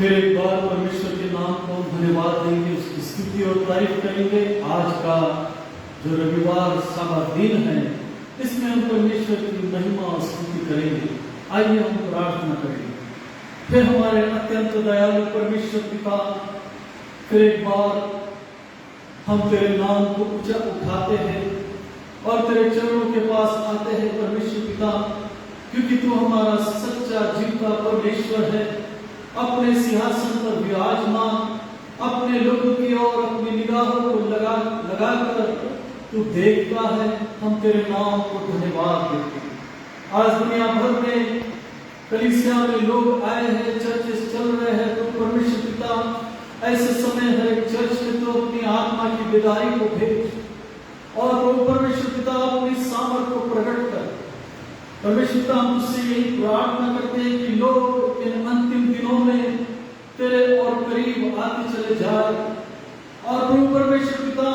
फिर एक बार परमेश्वर के नाम को धन्यवाद देंगे, उसकी स्तुति और तारीफ करेंगे। आज का जो रविवार साबत दिन है, इसमें हम परमेश्वर की महिमा और स्तुति करेंगे। आइए हम प्रार्थना करेंगे। फिर हमारे अत्यंत दयालु परमेश्वर पिता, फिर एक बार हम तेरे नाम को ऊंचा उठाते हैं और तेरे चरणों के पास आते हैं परमेश्वर पिता, क्योंकि तू हमारा सच्चा जीवता परमेश्वर है। अपने सिंहासन पर विराजमान, अपने लोगों की ओर अपनी निगाहों को लगाकर तू देखता है। हम तेरे नाम को धन्यवाद देते हैं। आज दुनिया भर में कलीसिया में लोग आए हैं, चर्चेस चल रहे हैं, तो परमेश्वर पिता ऐसे समय है चर्च में तो अपनी आत्मा की बेदारी को भेज और वो परमेश्वर पिता अपनी सामर्थ को प्रकट कर। परमेश्वर पिता हम तुझसे यही प्रार्थना करते हैं कि लोग इन अंतिम दिनों में तेरे और करीब आते चले जाए और प्रभु परमेश्वर पिता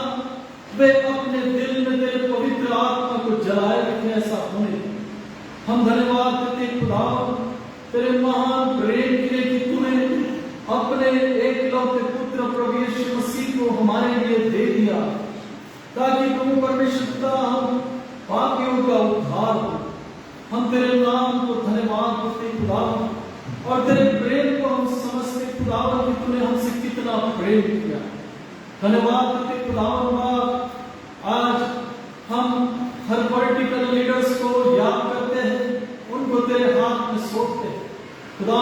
वे अपने दिल में तेरे पवित्र आत्मा को जलाए रखें। ऐसा होने हम धन्यवाद देते खुदा तेरे महान प्रेम के लिए कि तूने अपने एकलौते पुत्र प्रभु यीशु मसीह को हमारे लिए दे दिया, ताकि प्रभु परमेश्वर पिता हम पापियों का उद्धार हो। हम तेरे नाम को धन्यवाद देते खुदा और तेरे प्रेम को हम समझते खुदा कि तूने हमसे कितना प्रेम किया। धन्यवाद देते खुदा। आज हम हर पॉलिटिकल लीडर्स को याद करते हैं, उनको तेरे हाथ में सौंपते हैं खुदा।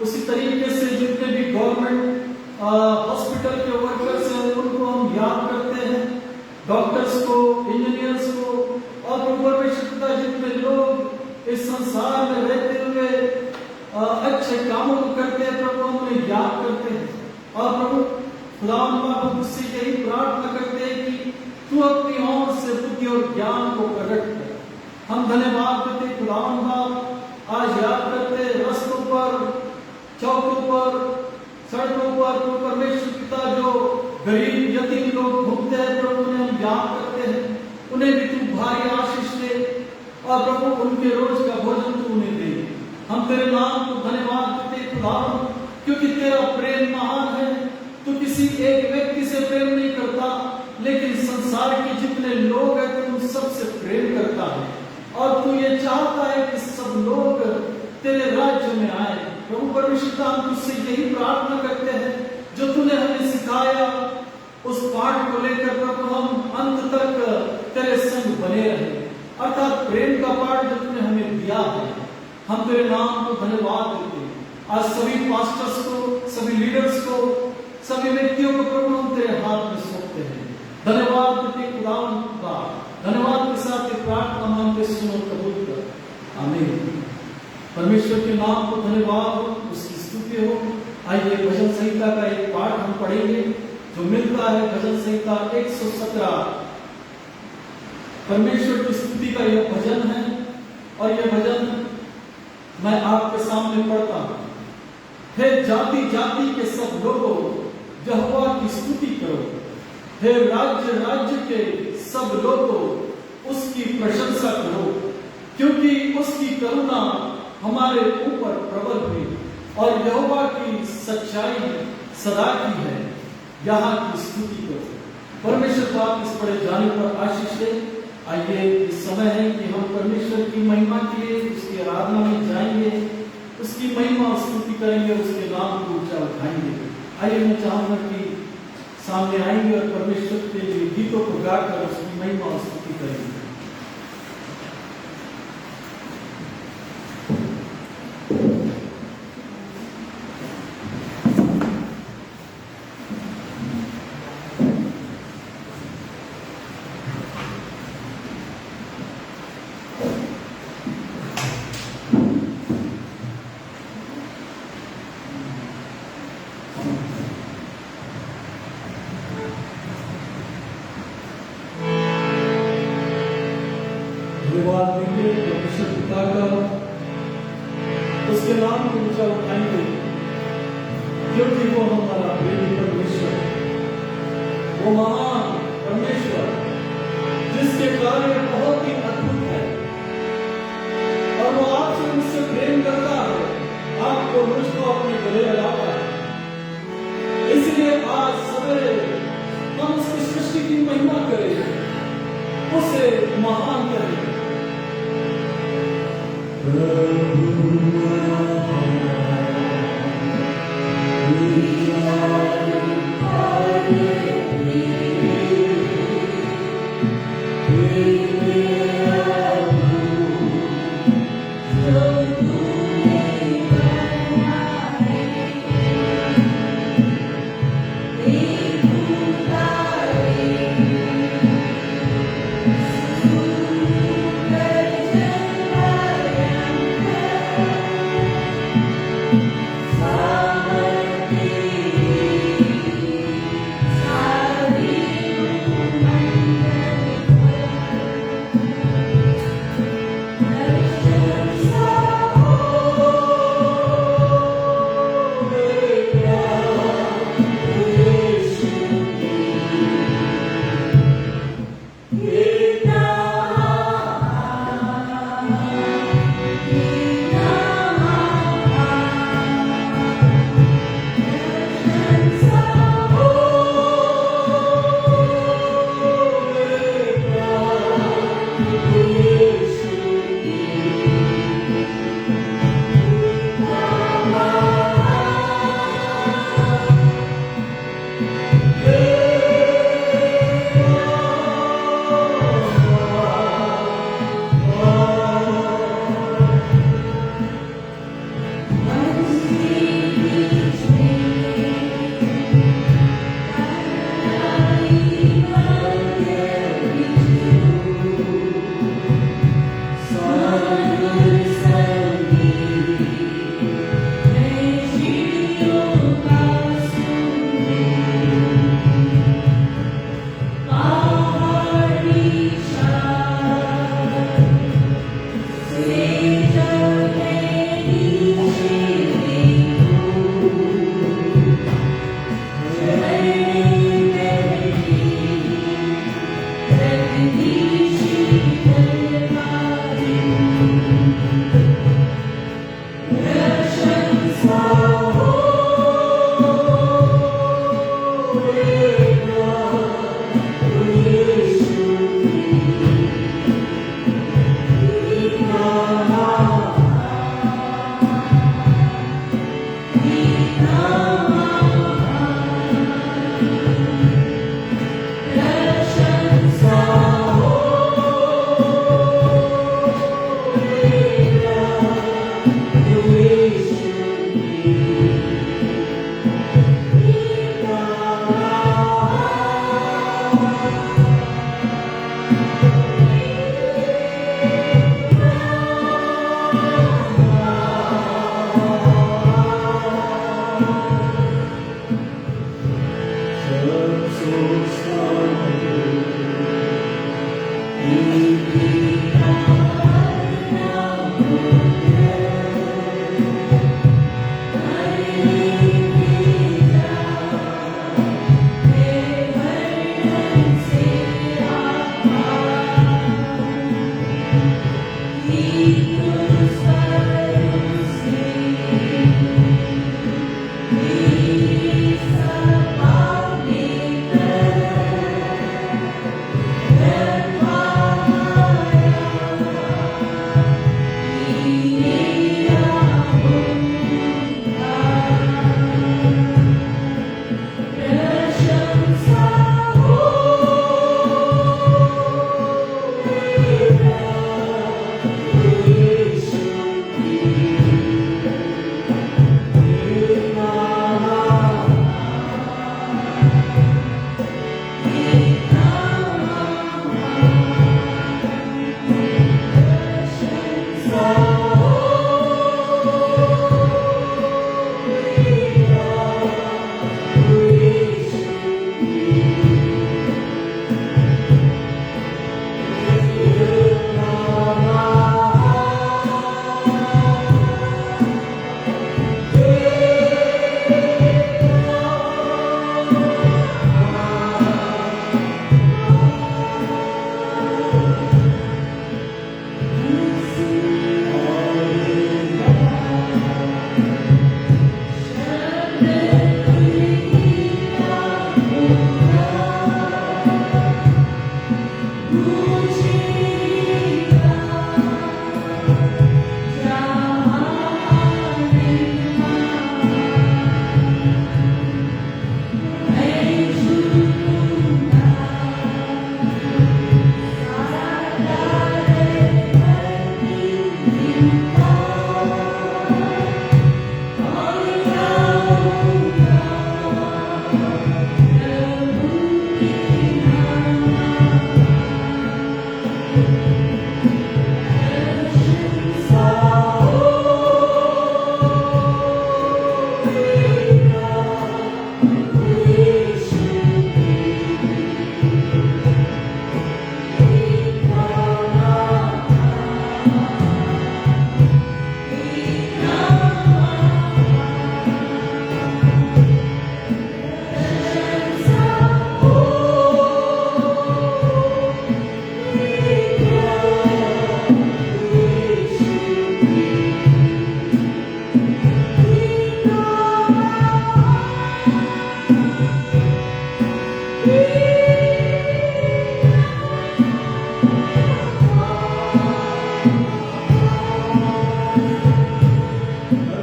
उसी तरीके से जितने भी गवर्नमेंट हॉस्पिटल के वर्कर्स हैं उनको हम याद करते हैं, डॉक्टर्स को, इंजीनियर्स को और परमेश्वर जितने लोग इस संसार में रहते हुए अच्छे कामों को करते हैं, प्रभु हम उन्हें याद करते हैं। और प्रभु खुदा हम तुझसे यही प्रार्थना करते हैं कि तू अपनी ओर से बुद्धि और ज्ञान को प्रकट कर। हम धन्यवाद देते खुदा। आज याद करते रास्तों पर, चौकों पर, सड़कों पर तो परमेश्वर पिता जो गरीब यतीम लोग घूमते हैं, प्रभु उन्हें हम याद करते हैं। उन्हें भी तू भारी आशीष दे और प्रभु उनके रोज का भोजन तू उन्हें दे। हम तेरे नाम को धन्यवाद देते खुदा, क्योंकि तेरा प्रेम महान है। तू किसी एक व्यक्ति से प्रेम नहीं करता, लेकिन संसार के जितने लोग हैं तू उन सबसे प्रेम करता है और तू ये चाहता है कि सब लोग तेरे राज्य में आए। प्रभु परमेश्वर हम तुझसे यही प्रार्थना करते हैं, जो तूने हमें सिखाया उस पाठ को लेकर प्रभु हम अंत तक तेरे संग बने रहे, अर्थात प्रेम का पाठ जो तूने हमें दिया है। हम तेरे नाम को धन्यवाद देते हैं। आज सभी पास्टर्स को, सभी लीडर्स को, सभी व्यक्तियों को प्रभु हम तेरे हाथ में सौंपते हैं। धन्यवाद देते खुदा का। धन्यवाद के साथ ये प्रार्थना मांगते सुनो कबूल कर। आमीन। परमेश्वर के नाम को धन्यवाद हो, उसकी स्तुति हो। आइए भजन संहिता का एक पाठ हम पढ़ेंगे जो मिलता है भजन संहिता 117। परमेश्वर की स्तुति का यह भजन है और यह भजन मैं आपके सामने पढ़ता हूं। हे जाति जाति के सब लोगों, यहोवा की स्तुति करो। हे राज्य राज्य के सब लोगों, उसकी प्रशंसा करो, क्योंकि उसकी करुणा हमारे ऊपर प्रबल हुई और यहोवा की सच्चाई सदा की है। यहाँ की स्तुति करो। परमेश्वर बाप इस पढ़े जाने पर आशीष दे। आइए इस समय है कि हम परमेश्वर की महिमा के लिए उसकी आराधना में जाएंगे, उसकी महिमा और स्तुति करेंगे, उसके नाम को ऊंचा उठाएंगे। आइए मैं चाहूंगा कि सामने आएंगे और परमेश्वर के लिए गीतों को गाकर उसकी महिमा और स्तुति करेंगे। धन्यवाद देंगे परमेश्वर पिता का, उसके नाम को ऊंचा उठाएंगे, क्योंकि वो हमारा प्रेमी परमेश्वर, वो महान परमेश्वर जिसके कार्य बहुत ही अद्भुत है और वो आपसे मुझसे प्रेम करता है, आपको मुझको अपने गले लगा उसे महान करेंगे।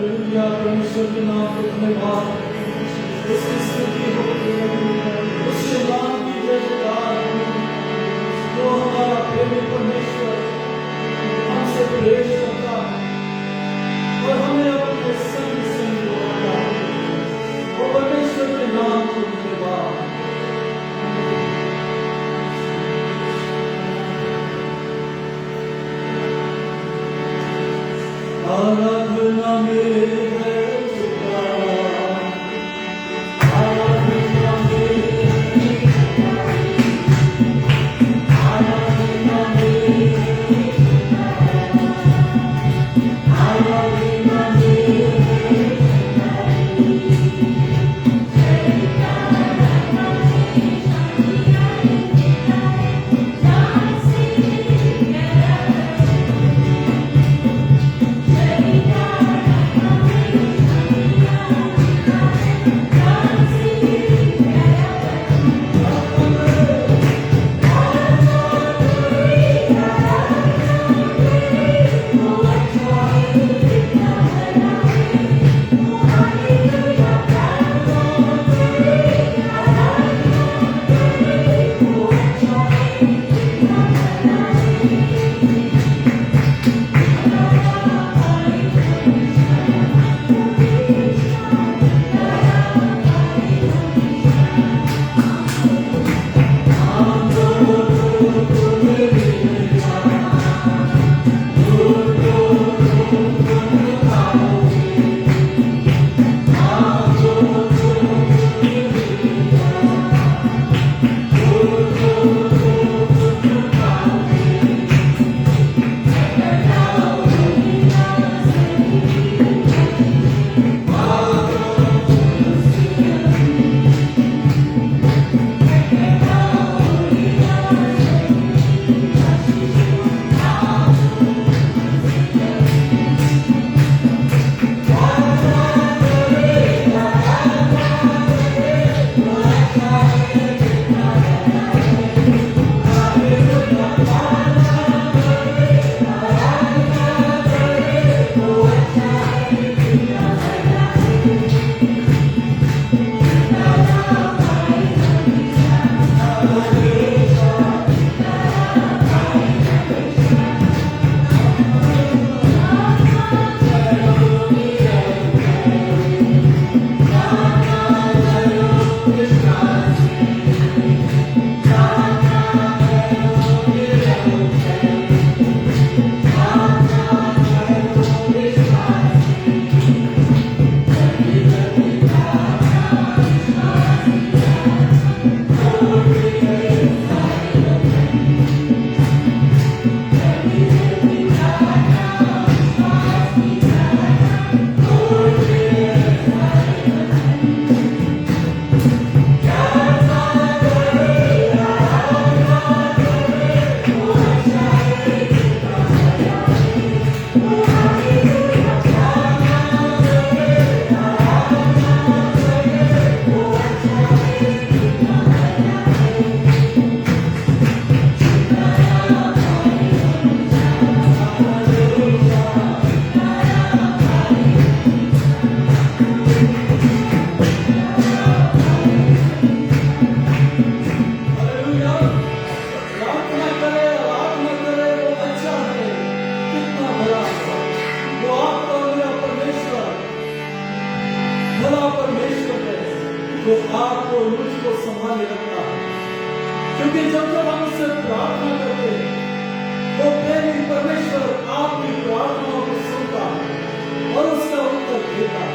हालेलुया, परमेश्वर के नाम को धन्यवाद, उसकी स्तुति हो, उसके नाम की जय जयकार हो। वो हमारा प्रेमी परमेश्वर हमसे प्रेम करता है और हमें अपने संग संग बुलाता है। वो परमेश्वर के नाम को धन्यवाद। आराधना में वो आपको मुझको संभाले रखता है, क्योंकि जब जब हम उससे प्रार्थना करते हैं वो प्रेमी परमेश्वर आपकी प्रार्थनाओं को सुनता है और उसका उत्तर देता है।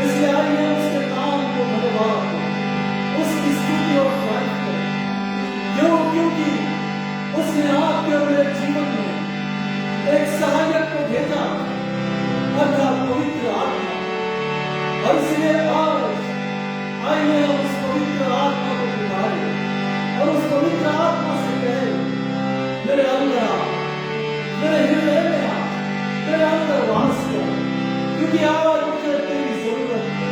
इसलिए आइए उसके नाम को धन्यवाद दें, उसकी स्तुति और तारीफ करें। क्योंकि उसने आपके और मेरे जीवन में एक सहायक को भेजा, अर्थात पवित्र आत्मा। और इसलिए आज आइए हम उस पवित्र आत्मा को पुकारें और उस पवित्र आत्मा से कहें, मेरे अंदर आ, मेरे हृदय में आ, मेरे अंदर वास कर, क्योंकि आज मुझे तेरी जरूरत है।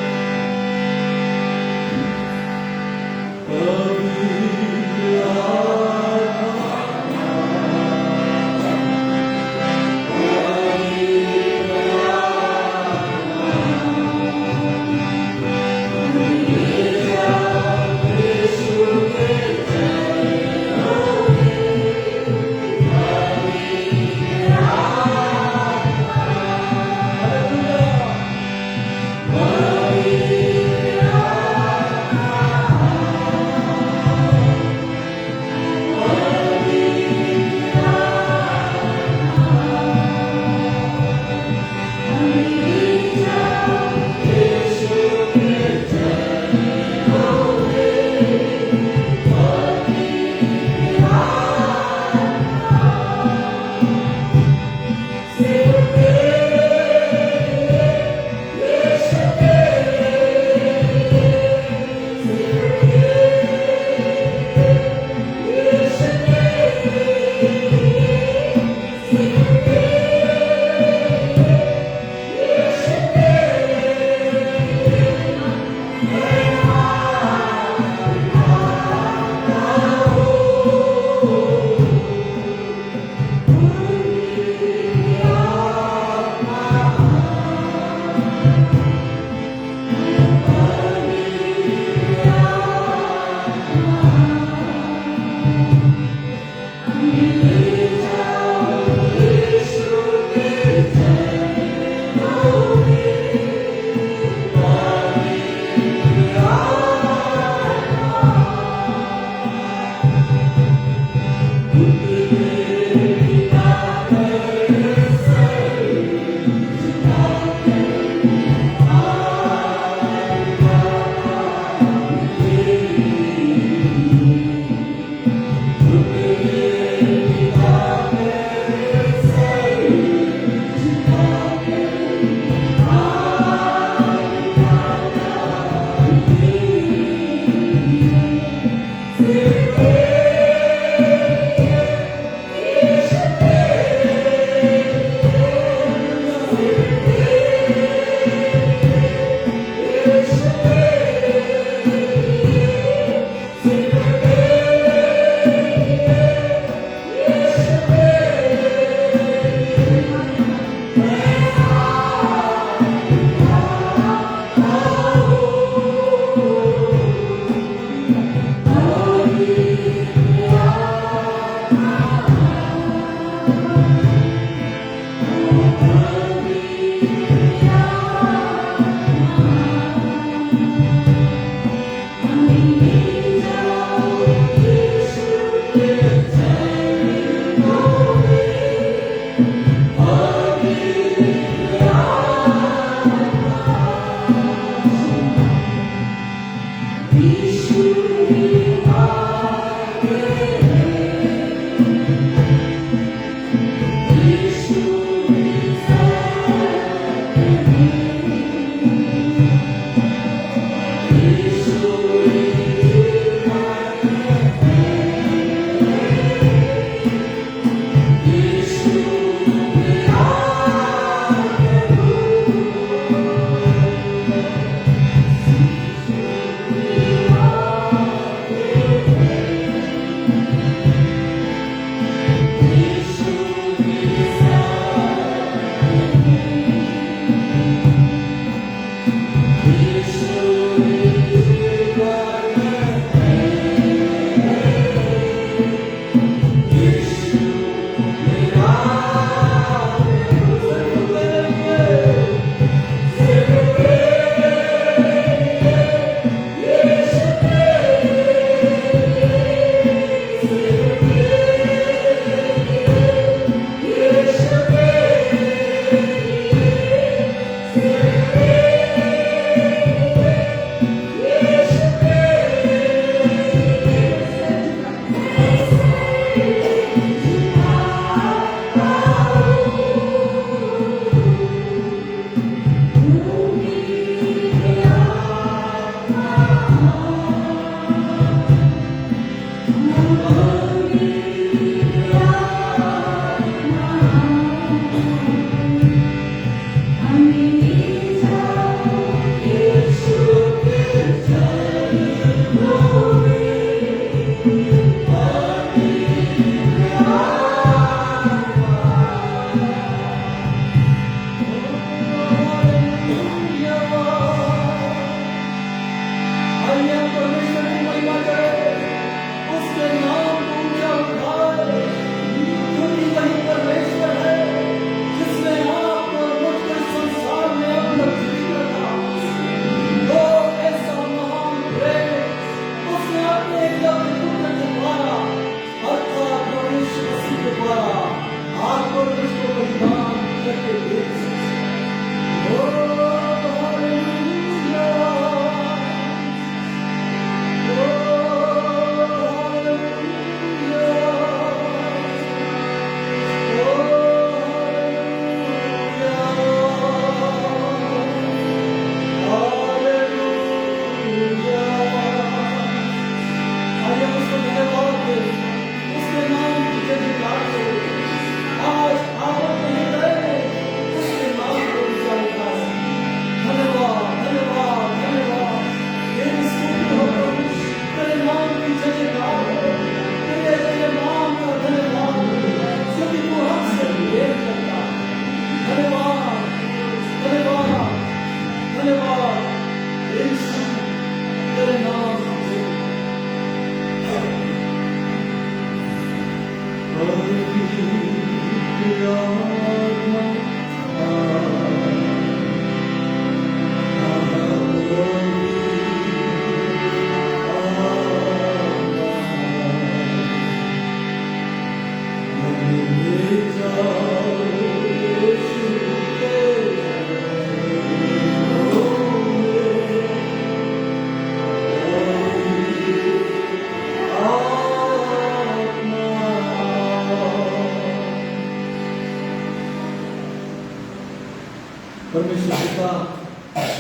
परमेश्वर पिता,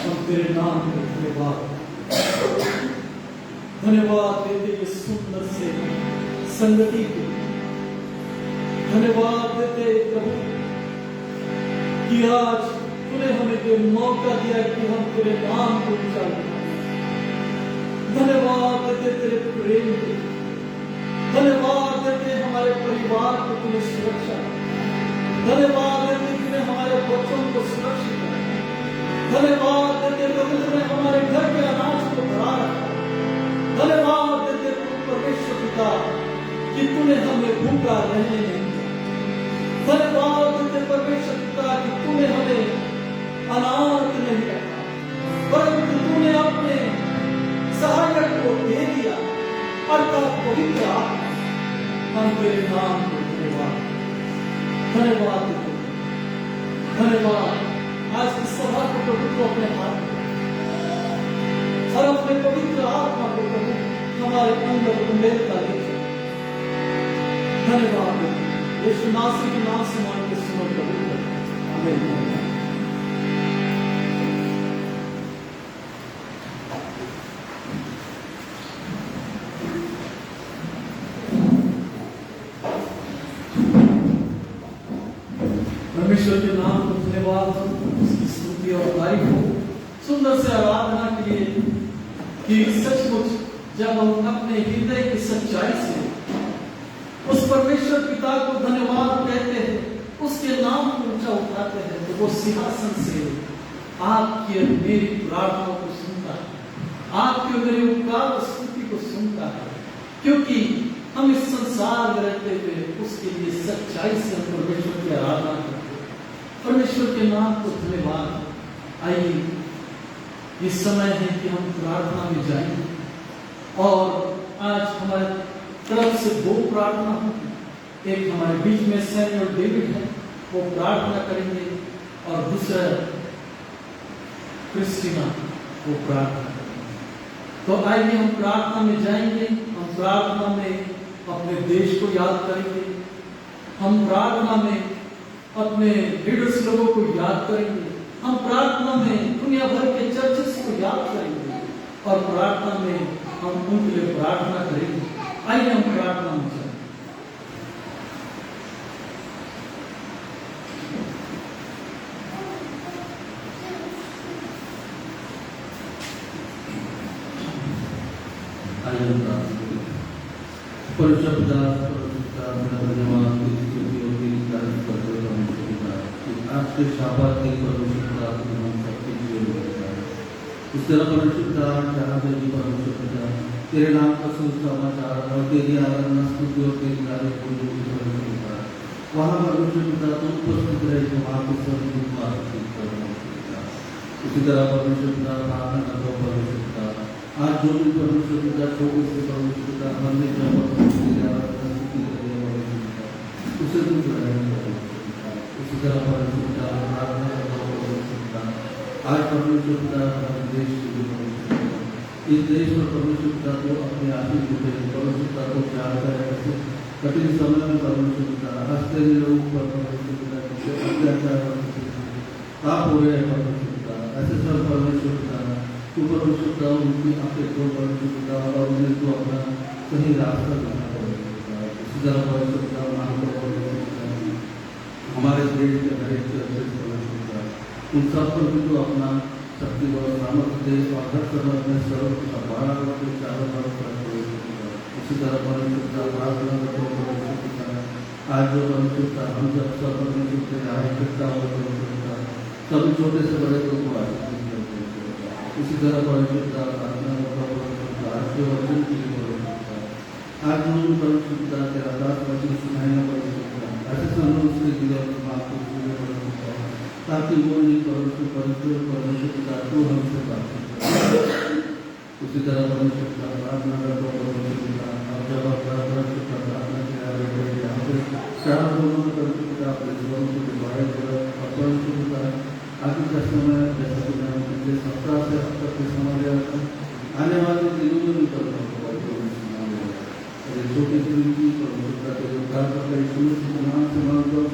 हम तेरे नाम को धन्यवाद देते इस सुंदर से संगति को। धन्यवाद देते प्रभु कि आज तूने हमें ये मौका दिया कि हम तेरे नाम को ऊंचा करें। धन्यवाद देते तेरे प्रेम को। धन्यवाद देते हमारे परिवार को तूने सुरक्षा। धन्यवाद देते तूने हमारे बच्चों को सुरक्षित रखा। धन्यवाद देते प्रभु तूने हमारे घर के अनाज को भरा रखा। धन्यवाद देते परमेश्वर पिता कि तूने हमें भूखा रहने नहीं दिया। धन्यवाद देते परमेश्वर पिता कि तूने हमें अनाथ नहीं रखा, परंतु तूने अपने सहायक को दे दिया, अर्थात पवित्र आत्मा। हम तेरे नाम को धन्यवाद देते। धन्यवाद। आज की सभा को प्रभु को अपने हाथ में और अपने पवित्र आत्मा को प्रभु हमारे अंदर उंडेलता देखे। धन्यवाद यीशु नासरी के नाम से मांग के सुनो प्रभु। आमीन। परमेश्वर के नाम को धन्यवाद हो, उसकी स्तुति और तारीफ हो सुंदर से आराधना के लिए कि सचमुच जब हम अपने हृदय की सच्चाई से उस परमेश्वर पिता को धन्यवाद कहते हैं, उसके नाम को ऊंचा उठाते हैं, तो वो सिंहासन से आपकी और मेरी प्रार्थना को सुनता है, आपके और मेरे उपकार और स्तुति को सुनता है। क्योंकि हम इस संसार में रहते हुए उसके लिए सच्चाई से हम परमेश्वर की आराधना करते हैं। परमेश्वर के नाम को धन्यवाद। आइए, ये समय है कि हम प्रार्थना में जाएंगे और आज हमारे तरफ से दो प्रार्थना होगी। एक हमारे बीच में सैमुअल डेविड है, वो प्रार्थना करेंगे, और दूसरा क्रिस्टीना वो प्रार्थना करेंगे। तो आइए हम प्रार्थना में जाएंगे। हम प्रार्थना में अपने देश को याद करेंगे। हम प्रार्थना में अपने लीडर्स लोगों को याद करेंगे। हम प्रार्थना में दुनिया भर के चर्चेस को याद करेंगे और प्रार्थना में हम उनके लिए प्रार्थना करेंगे। आइए हम प्रार्थना में जाएं। आज के शाबाश के परमेश्वर इस तरह परमेश्वर परमेश्वर तेरे नाम का सुसमाचार और तेरी आराधना स्तुति और तेरी तारीफ वहाँ परमेश्वर पिता तुम उपस्थित रहे तो वहाँ को सब इसी तरह परमेश्वर पिता प्रार्थना करता हूँ परमेश्वर पिता आज जो भी परमेश्वर पिता छोटे से परमेश्वर पिता हमने उसे तुम उसी तरह परमेश्वर पिता प्रार्थना करता हूँ परमेश्वर पिता आज परमेश्वर पिता हमारे देश के इस देश पर परमेश्वर पिता को अपने आशीष देते परमेश्वर पिता को प्यार करें। कठिन समय में परमेश्वर पिता आज तेरे लोगों पर परमेश्वर पिता अत्याचार पाप हो रहे हैं परमेश्वर पिता ऐसे सब परमेश्वर पिता तू परमेश्वर पिता उनकी आंखें खोल परमेश्वर पिता और उन्हें तो अपना सही रास्ता देना परमेश्वर पिता। इसी तरह परमेश्वर पिता हमारे देश के हरेक परमेश्वर पिता उन सब पर भी तो अपना शक्ति व सामर्थ्य दे और हर समय में सर्व अभाव के चारों तरफ इसी तरह परमेश्वर प्रार्थना करते हो परमेश्वर पिता आज जो परमेश्वर हम जब सब परमेश्वर के यहाँ इकट्ठा हो परमेश्वर सभी छोटे से बड़े लोग को आशीष करते हैं। इसी तरह परमेश्वर प्रार्थना करता हो आज के वचन के लिए परमेश्वर आज जो परमेश्वर पिता तेरा दास वचन सुनाएगा परमेश्वर ऐसे समय उसके दिया ताकि वो नहीं परमेश्वर पिता को हमसे बात उसी तरह परमेश्वर पिता प्रार्थना करता हूँ परमेश्वर पिता और जब आप प्रार्थना किया यहाँ पे चार लोगों में परमेश्वर पिता अपने जीवन को दिवाए और परमेश्वर पिता आगे का समय जैसा कि मैं पिछले सप्ताह से अब तक समझ गया था आने वाले दिनों में भी करता हूँ छोटी सी परमेश्वर के जो कार्य करता है नाम से मांगता हूँ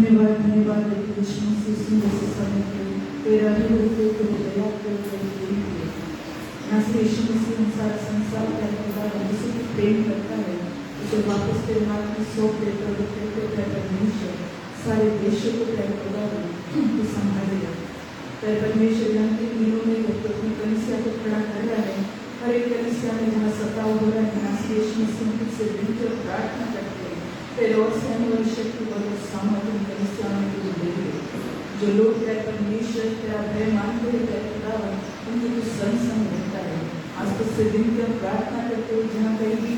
धन्यवाद धन्यवाद यीशु मसीह सुंदर से समय के तेरा ही होते तेरे दया कर नासरी यीशु मसीह संसार का खुदा जिसे तू प्रेम करता है उसे वापस तेरे हाथ में सौंप देता है कहते हैं परमेश्वर सारे देशों को तेरे खुदा तू संभालेगा। तेरे परमेश्वर यहाँ के दिनों में वो अपनी कलीसिया को खड़ा कर रहा है। हर एक कलीसिया में जहाँ सताव हो रहा है नासरी यीशु मसीह से विनती और प्रार्थना करते हैं तेरे और से आने वाली शक्ति और सामर्थ्य कलीसिया में तुझे देंगे। जो लोग तेरे परमेश्वर तेरा भय मानते हैं तेरे खुदा उनके कुछ संग रहता है। आज तुझसे विनती और प्रार्थना करते हुए जहाँ कहीं भी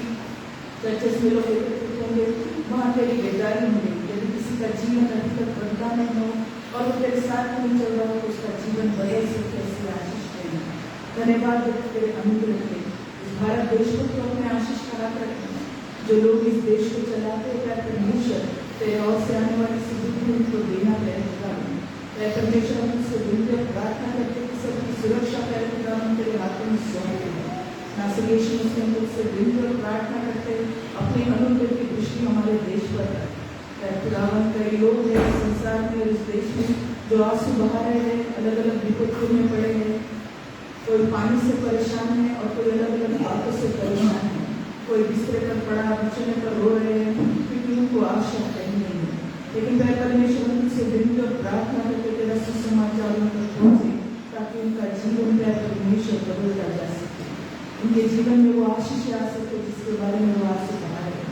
चर्चेस में लोग एकत्रित होंगे वहाँ तेरी बेदारी होंगी। यदि किसी का जीवन अभी तक बनता नहीं हो और वो तेरे साथ नहीं चल रहा हो उसका जीवन बदल सके ऐसी आशीष देना। धन्यवाद तेरे अनुग्रह के इस भारत देश को तो अपने आशीष करा रखना। जो लोग इस देश को चलाते हैं परमेश्वर तेरे और से आने वाली सुविधा उनको देना रहेगा। परमेश्वर मुझसे विनती और प्रार्थना करते कि सबकी सुरक्षा करेगा हम तेरे हाथों में सौंप देंगे। नासरी यीशु मसीह मुझसे विनती और प्रार्थना करते अपने अनुग्रह की दृष्टि हमारे देश पर रख। खुदावन कई लोग हैं संसार में और इस देश में जो आंसू बहा रहे हैं अलग अलग विपत्तियों में पड़े हैं। कोई पानी से परेशान है और कोई अलग अलग बातों से परेशान है। कोई बिस्तरे पर पड़ा बिछने पर रो रहे हैं क्योंकि उनको आशा कहीं नहीं है। लेकिन वह परमेश्वर उनसे विनती और प्रार्थना करके तेरा सुसमाचार उन तक पहुंचे ताकि उनका जीवन वह परमेश्वर बदलता जा सके। उनके जीवन में वो आशीष आ सके जिसके बारे में वो आशीष बना रहे।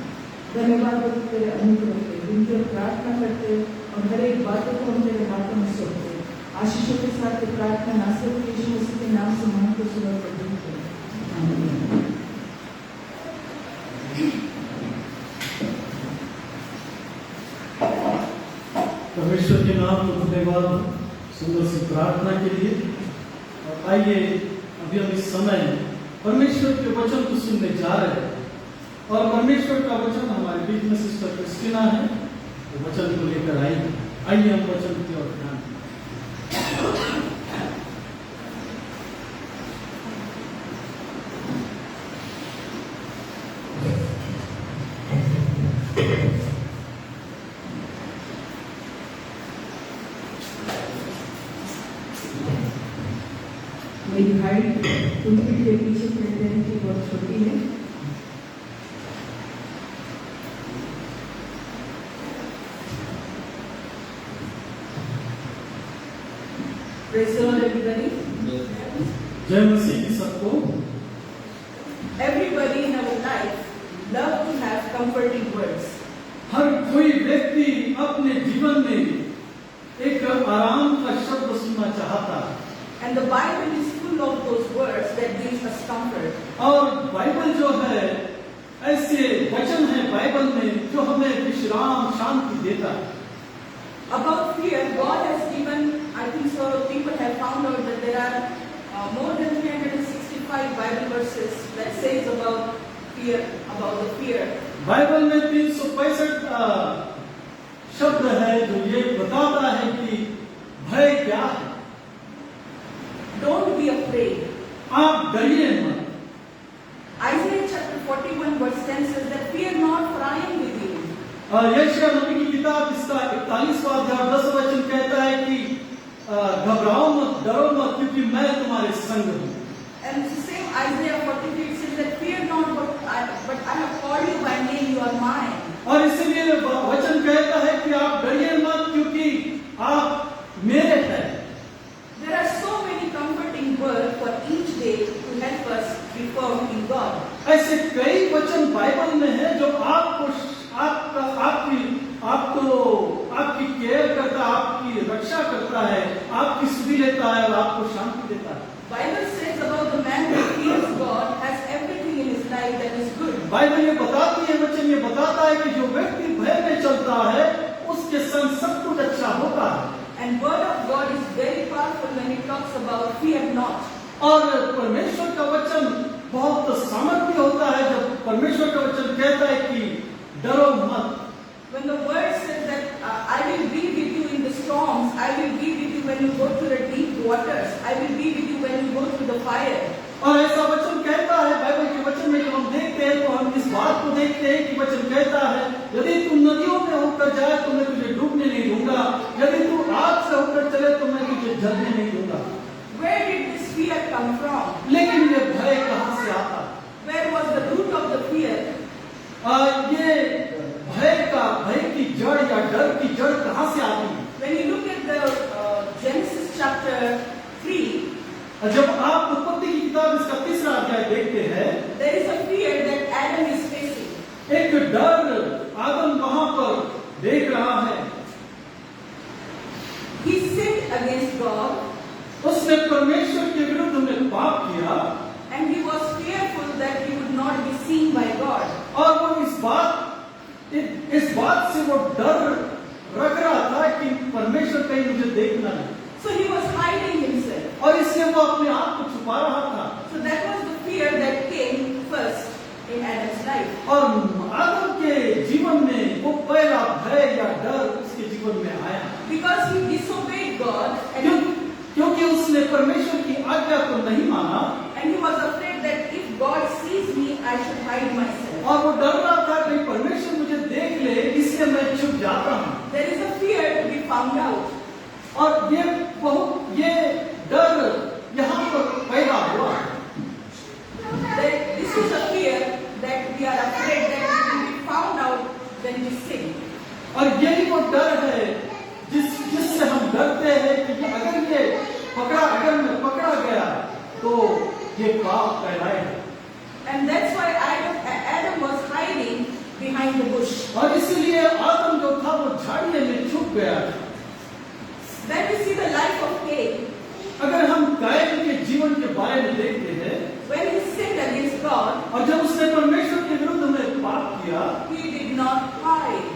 धन्यवाद तेरे अनुग्रह के विनती और प्रार्थना करते और हर एक बातों को हम तेरे हाथों में सौंपते आशीषों के साथ प्रार्थना नासरी यीशु मसीह के नाम से मांग को सुनो करते हैं। परमेश्वर के नाम को धन्यवाद सुंदर सी प्रार्थना के लिए। और आइए अभी हम इस समय परमेश्वर के वचन को सुनने जा रहे हैं और परमेश्वर का वचन हमारे बीच में सिस्टर क्रिस्टीना है तो वचन को लेकर आइए हम वचन की ओर ध्यान दें। मेरी हाइट उनके लिए पीछे खड़े रहने की बहुत छोटी है। Praise the Lord, everybody. जय मसीह की सबको। Everybody in our life love to have comforting words. हर कोई व्यक्ति अपने जीवन में एक आराम का शब्द सुनना चाहता है। And the Bible is full of those words that gives us comfort. और बाइबल जो है ऐसे वचन है बाइबल में जो हमें विश्राम शांति देता है। About fear, God has given, I think so, people have found out that there are more than 365 Bible verses that says about fear, about the fear. Bible में 365 शब्द है जो ये बताता है कि भय क्या है। Don't be afraid. आप डरिए मत। Isaiah chapter 41 verse 10 says that fear not, for I am with you. यशायाह नबी की किताब इसका 41वां अध्याय 10 वचन कहता है कि घबराओ मत डरो मत क्योंकि मैं तुम्हारे संग हूँ। And the same Isaiah 43 says that fear not, but I have called you by name, you are mine. और इसीलिए वचन कहता है कि आप डरिए मत क्योंकि आप मेरे हैं। There are so many comforting words for each day to help us be firm in God. ऐसे कई वचन बाइबल में है जो आपकी केयर करता है, आपकी रक्षा करता है, आपकी सुधि लेता है और आपको शांति देता है। Bible says about the man who fears God has everything in his life that is good. Bible ये बताती है, वचन ये बताता है कि जो व्यक्ति भय में चलता है उसके संग सब कुछ अच्छा होता है। And word of God is very powerful when it talks about fear not. और परमेश्वर का वचन बहुत सामर्थ्य होता है जब परमेश्वर का वचन कहता है कि डरो मत। When the word says that I will be with you in the storms, I will be with you when you go through the deep waters, I will be with you when you go through the fire. और ऐसा वचन कहता है Bible के वचन में जब हम देखते हैं तो हम इस बात को देखते हैं कि वचन कहता है यदि तू नदियों में होकर जाए तो मैं तुझे डूबने नहीं दूंगा, जलने नहीं दूंगा। Where did this fear come from? लेकिन ये भय कहां से आता? Where was the root of the fear? ये भय की जड़ या डर की जड़ कहां से आती है? When you look at the Genesis chapter 3, जब आप उत्पत्ति की किताब इसका 3रा अध्याय देखते हैं, there is a fear that Adam is facing. एक डर आदम वहां पर देख रहा है। He sinned against God, उसने परमेश्वर के विरुद्ध में पाप किया and he was fearful that he would not be seen by God. और वो इस बात से वो डर रख रहा था कि परमेश्वर कहीं मुझे देख ना ले, So he was hiding himself. और इसलिए वो अपने आप को छुपा रहा था। So that was the fear that came first in Adam's life. और आदम के जीवन में वो पहला भय या डर उसके जीवन में आया, Because he disobeyed God and क्योंकि उसने परमेश्वर की आज्ञा को नहीं माना, he was afraid that if God sees me, I should hide myself. और वो डर रहा था कि परमेश्वर मुझे देख ले, इसलिए मैं छुप जाता हूँ। There is a fear to be found out. और ये डर यहाँ पर पैदा हुआ। This is a fear that we are afraid that we will be found out when we sin. और यही वो डर है जिससे हम डरते हैं कि अगर मैं पकड़ा गया तो ये पाप कहलाएगा। And that's why Adam was hiding behind the bush. और इसलिए आदम जो था वो झाड़ियों में छुप गया। When we see the life of Cain, अगर हम कायन के जीवन के बारे में देखते हैं, when he sinned against God, और जब उसने परमेश्वर के विरुद्ध में पाप किया, he did not hide.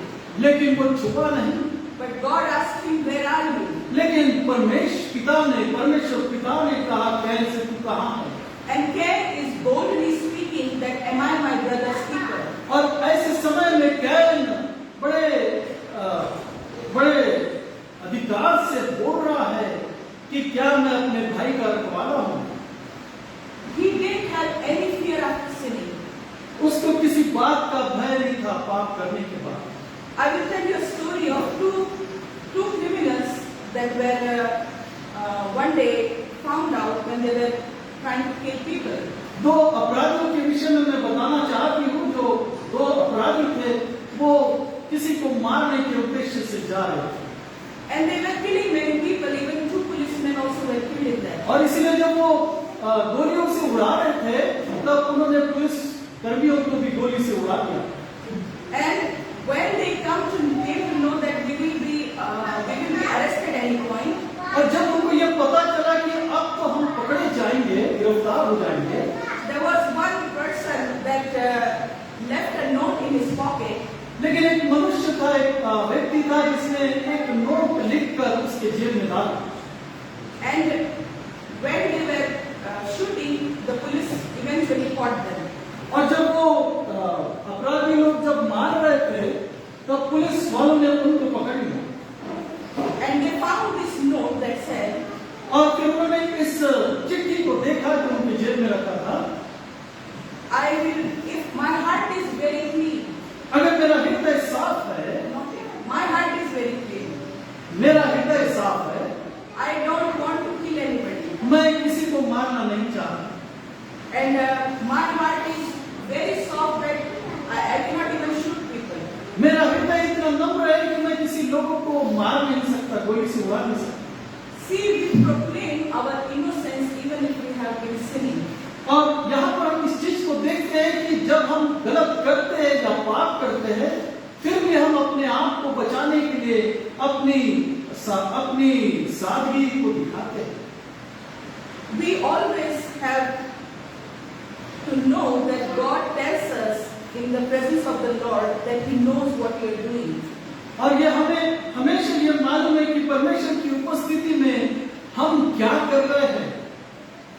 लेकिन वो छुपा नहीं। But God asked him, "Where are you?" लेकिन परमेश्वर पिता ने कहा, कैन से तू कहाँ है? And Cain is boldly speaking that, "Am I my brother's keeper?" और ऐसे समय में कैन बड़े अधिकार से बोल रहा है कि क्या मैं अपने भाई का रखवाला हूँ? He didn't have any fear after sinning. उसको किसी बात का भय नहीं था पाप करने के बाद। I will tell you a story of two criminals that were one day found out when they were trying to kill people. दो अपराधियों के विषय में मैं बताना चाहती हूँ। जो दो अपराधी थे वो किसी को मारने के उद्देश्य से जा रहे थे, And they were killing many people, even 2 policemen also were killed in that. और इसलिए जब वो गोलियों से उड़ा रहे थे तब उन्होंने पुलिस कर्मियों को भी गोली से उड़ा दिया। And when they came to know that we will be arrested any point, और जब उनको ये पता चला कि अब तो हम पकड़े जाएंगे, गिरफ्तार हो जाएंगे, there was one person that left a note in his pocket. लेकिन एक मनुष्य था, एक व्यक्ति था जिसने एक नोट लिखकर उसके जेब में डाला। And when they were shooting, the police eventually caught them. और जब वो अपराधी लोग जब मार रहे थे तब पुलिस वालों ने उनको पकड़ लिया। And they found this note that said, और फिर उन्होंने इस चिट्ठी को देखा जो उनके जेब में रखा था। if my heart is very clean, अगर मेरा हृदय साफ है, my heart is very clean. मेरा हृदय साफ है, I don't want to kill anybody. मैं किसी को मारना नहीं चाहता। And my heart is very soft that I cannot even shoot people. मेरा हृदय इतना नम्र है कि मैं किसी लोगों को मार नहीं सकता, गोली से उड़ा नहीं सकता। See, we proclaim our innocence even if we have been sinning. और यहाँ पर हम इस चीज को देखते हैं कि जब हम गलत करते हैं या पाप करते हैं, फिर भी हम अपने आप को बचाने के लिए अपनी सादगी को दिखाते हैं। We always have to know that God tells us in the presence of the Lord that He knows what we are doing. और ये हमें हमेशा ये मालूम है कि परमेश्वर की उपस्थिति में हम क्या कर रहे हैं।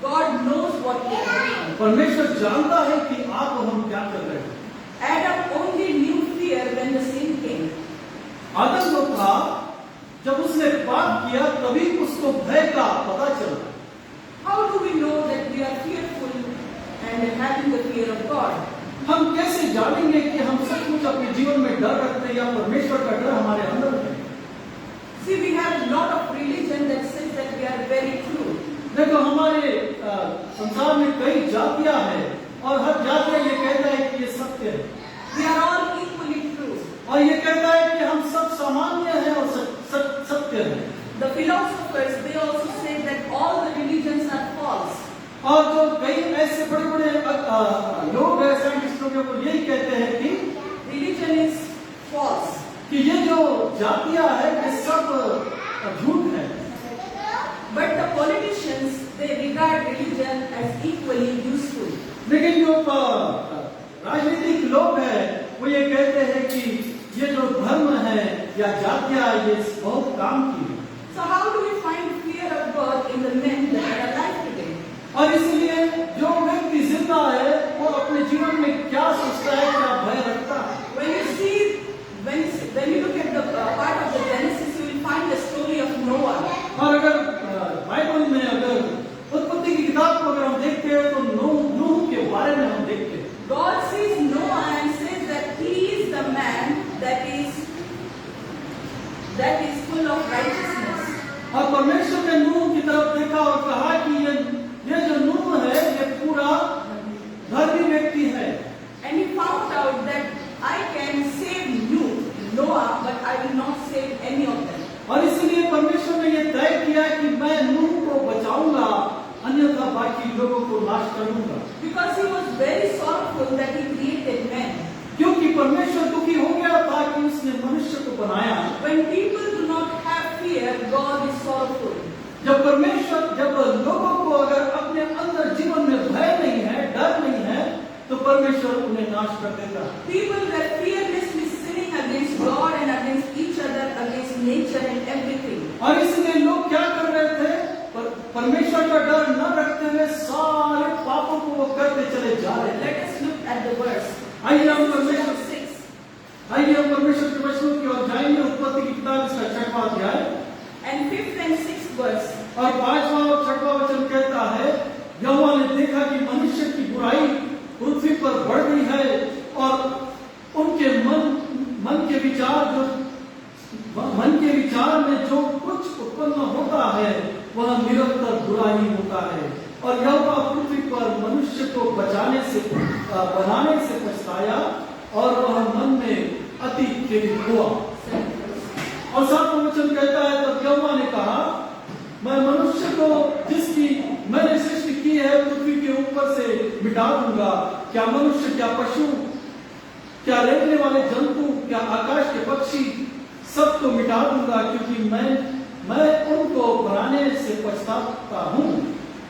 God knows what we are doing. परमेश्वर जानता है कि आप और हम क्या कर रहे हैं। Adam only knew fear when the sin came. आदम जो था, जब उसने पाप किया तभी उसको भय का पता चला। How do we know that we are fearful and having the fear of God? हम कैसे जानेंगे कि हम सचमुच अपने जीवन में डर रखते हैं या परमेश्वर का डर हमारे अंदर है? See, we have a lot of religion that says that we are देखो हमारे संसार में कई जातियां हैं और हर जातियां ये कहता है कि ये सत्य है We are all equally true. और ये कहता है कि हम सब सामान्य हैं और सत्य है। The philosophers, they also say that all the religions are false. और जो कई ऐसे बड़े बड़े लोग हैं साइंटिस्ट लोग वो यही कहते हैं कि Religion is false. कि ये जो जातियां है ये सब झूठ है। But the politicians, they regard religion as equally useful. लेकिन जो राजनीतिक लोग हैं वो ये कहते हैं कि ये जो धर्म है या जातियां ये बहुत काम की है। So how do we find fear of God in the men that are alive today? और इसलिए जो व्यक्ति जिंदा है वो अपने जीवन में क्या सोचता है, क्या भय रखता है। When you look at the part of the Genesis, you will find the story of Noah. और अगर बाइबल में अगर उत्पत्ति की किताब को अगर हम देखते हैं तो नूह के बारे में हम देखते हैं। God sees Noah and says that he is the man that is full of righteousness. और परमेश्वर ने नूह की तरफ देखा और कहा कि ये जो नूह है ये पूरा धर्मी व्यक्ति है। And he found out that I can save you, Noah, but I will not save any of them. और इसलिए परमेश्वर ने ये तय किया कि मैं नूह को बचाऊंगा, अन्यथा बाकी लोगों को नाश करूंगा। Because he was very sorrowful that he created men. क्योंकि परमेश्वर दुखी हो गया था कि उसने मनुष्य को बनाया। When people do not have fear, God is sorrowful. जब लोगों को अगर अपने अंदर जीवन में भय नहीं है, डर नहीं है, तो परमेश्वर उन्हें नाश कर देता। People were fearlessly sinning against God and against each other, against nature and everything. और इसलिए लोग क्या कर रहे थे? परमेश्वर का डर न रखते हुए सारे पापों को वो करते चले जा रहे थे। Let us look at the verse. आइए हम परमेश्वर 6. के वचनों की ओर जाएंगे। उत्पत्ति की किताब इसका 6वां अध्याय And 5th and 6th verse. और 5वां और 6वां वचन कहता है, यहोवा ने देखा कि मनुष्य की बुराई पृथ्वी पर बढ़ गई है और उनके मन के विचार में जो कुछ उत्पन्न होता है वह निरंतर बुरा ही होता है। और यहोवा पृथ्वी पर मनुष्य को बनाने से पछताया और वह मन में अति खेदित हुआ। और 7वां वचन कहता है, तब यहोवा ने कहा, मैं मनुष्य को जिसकी मैंने सृष्टि की है पृथ्वी के ऊपर से मिटा दूंगा। क्या मनुष्य, क्या पशु, क्या रेंगने वाले जंतु, क्या आकाश के पक्षी, सबको मिटा दूंगा, क्योंकि मैं उनको बनाने से पछताता हूँ,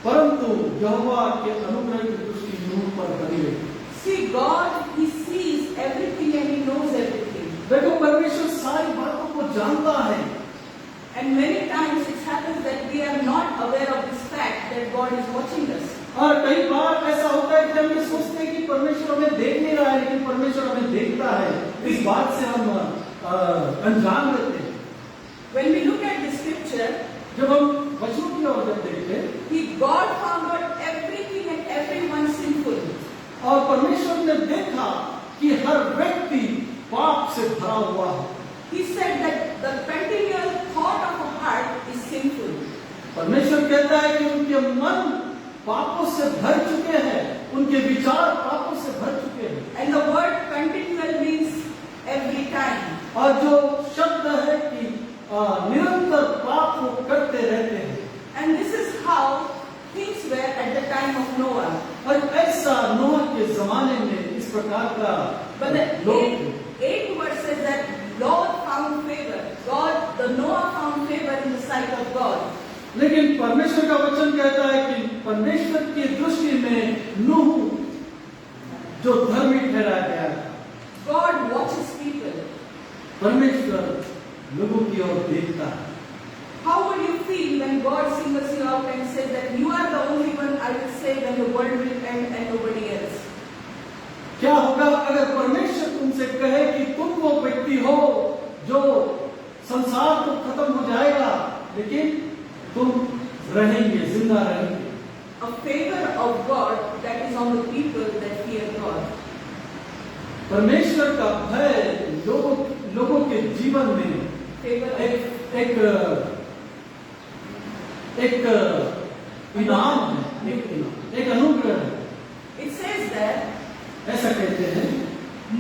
परंतु यहोवा के अनुग्रह की दृष्टि नूह पर बनी रही। See, God, He sees everything and He knows everything. देखो परमेश्वर सारी बातों को जानता है। And many times it happens that we are not aware of this fact that God is watching us. और कई बार ऐसा होता है कि हम ये सोचते हैं कि परमेश्वर हमें देख नहीं रहा है, लेकिन परमेश्वर हमें देखता है। इस बात से हम अनजान रहते हैं। When we look at the scripture, जब हम वचनों की ओर देखते हैं, God found out everything and everyone sinful. और परमेश्वर ने देखा कि हर व्यक्ति पाप से भरा हुआ है। He said that the continual thought of a heart is sinful. परमेश्वर कहता है कि उनके मन पापों से भर चुके हैं, उनके विचार पापों से भर चुके हैं। And the word continual means every time. और जो शब्द है कि निरंतर पाप को करते रहते हैं। And this is how things were at the time of Noah. और ऐसा नोह के जमाने में इस प्रकार का But the 8th verse says that Lord found favor. The Noah found favor in the sight of God. लेकिन परमेश्वर का वचन कहता है कि परमेश्वर की दृष्टि में नूह जो धर्मी ठहराया गया है। God watches people. परमेश्वर लोगों की ओर देखता है। How would you feel when God singles you out and says that you are the only one I will save and the world will end and nobody else? क्या होगा अगर परमेश्वर तुमसे कहे कि तुम वो व्यक्ति हो जो संसार तो खत्म हो जाएगा लेकिन तुम रहेंगे, जिंदा रहेंगे। A favor of God that is on the people that fear God. परमेश्वर का भय लोगों के जीवन में Favor एक इनाम है, एक अनुग्रह है। It says that ऐसा कहते हैं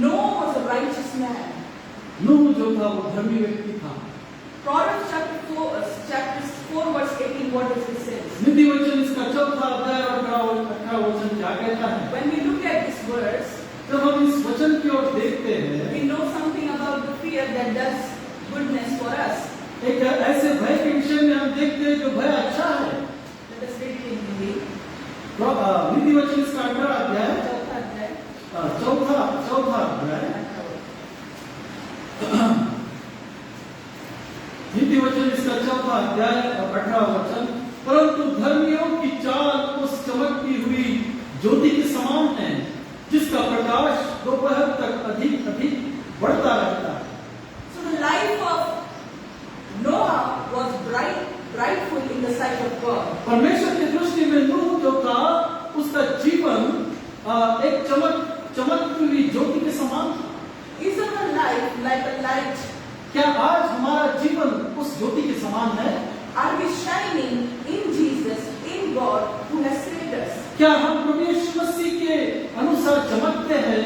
Noah was a righteous man. नूह जो था वो धर्मी व्यक्ति था। Proverbs chapter 4 verse 18, what does it say? नीति वचन इसका चौथा अध्याय और 18 वचन क्या कहता है? When we look at this verse, जब हम इस वचन की ओर देखते हैं, we know something about the fear that does goodness for us. एक ऐसे भय के विषय में हम देखते हैं जो भय अच्छा है। Let us read it in Hindi. नीति वचन इसका 18 अध्याय, चौथा अध्याय, नीति वचन इसका चौथा अध्याय और 18 वचन। परंतु धर्मियों की चाल उस चमकती हुई ज्योति के समान है जिसका प्रकाश दोपहर तक अधिक बढ़ता रहता है। So the life of Noah was brightful in the sight of God. परमेश्वर की दृष्टि में नूह जो था उसका जीवन एक चमकती हुई ज्योति के समान था। Is our life like a light? क्या आज हमारा जीवन उस ज्योति के समान है? Are we shining in Jesus, in God who has saved us? क्या हम प्रभु यीशु मसीह के अनुसार चमकते हैं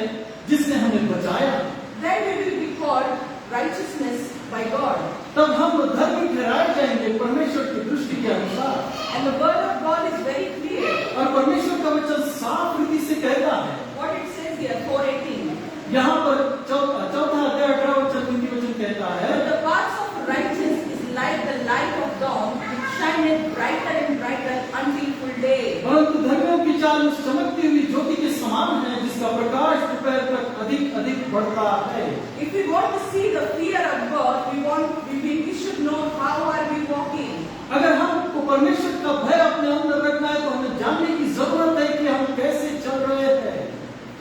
जिसने हमें बचाया? Then we will be called righteousness by God. तब हम धर्मी ठहराए जाएंगे परमेश्वर की दृष्टि के अनुसार। And the word of God is very clear. और परमेश्वर का वचन साफ रीति से कहता है। What it says here, 4:18. यहाँ पर चौथा अध्याय 18 वचन नीति वचन कहता है, But the paths of righteous is like the light of dawn, which shineth brighter and brighter until full day. परंतु धर्मियों की चाल उस चमकती हुई ज्योति के समान है जिसका प्रकाश दोपहर तक अधिक बढ़ता है। If we want to see the fear of God, we should know how are we walking. अगर हमको परमेश्वर का भय अपने अंदर रखना है तो हमें जानने की जरूरत है कि हम कैसे चल रहे हैं।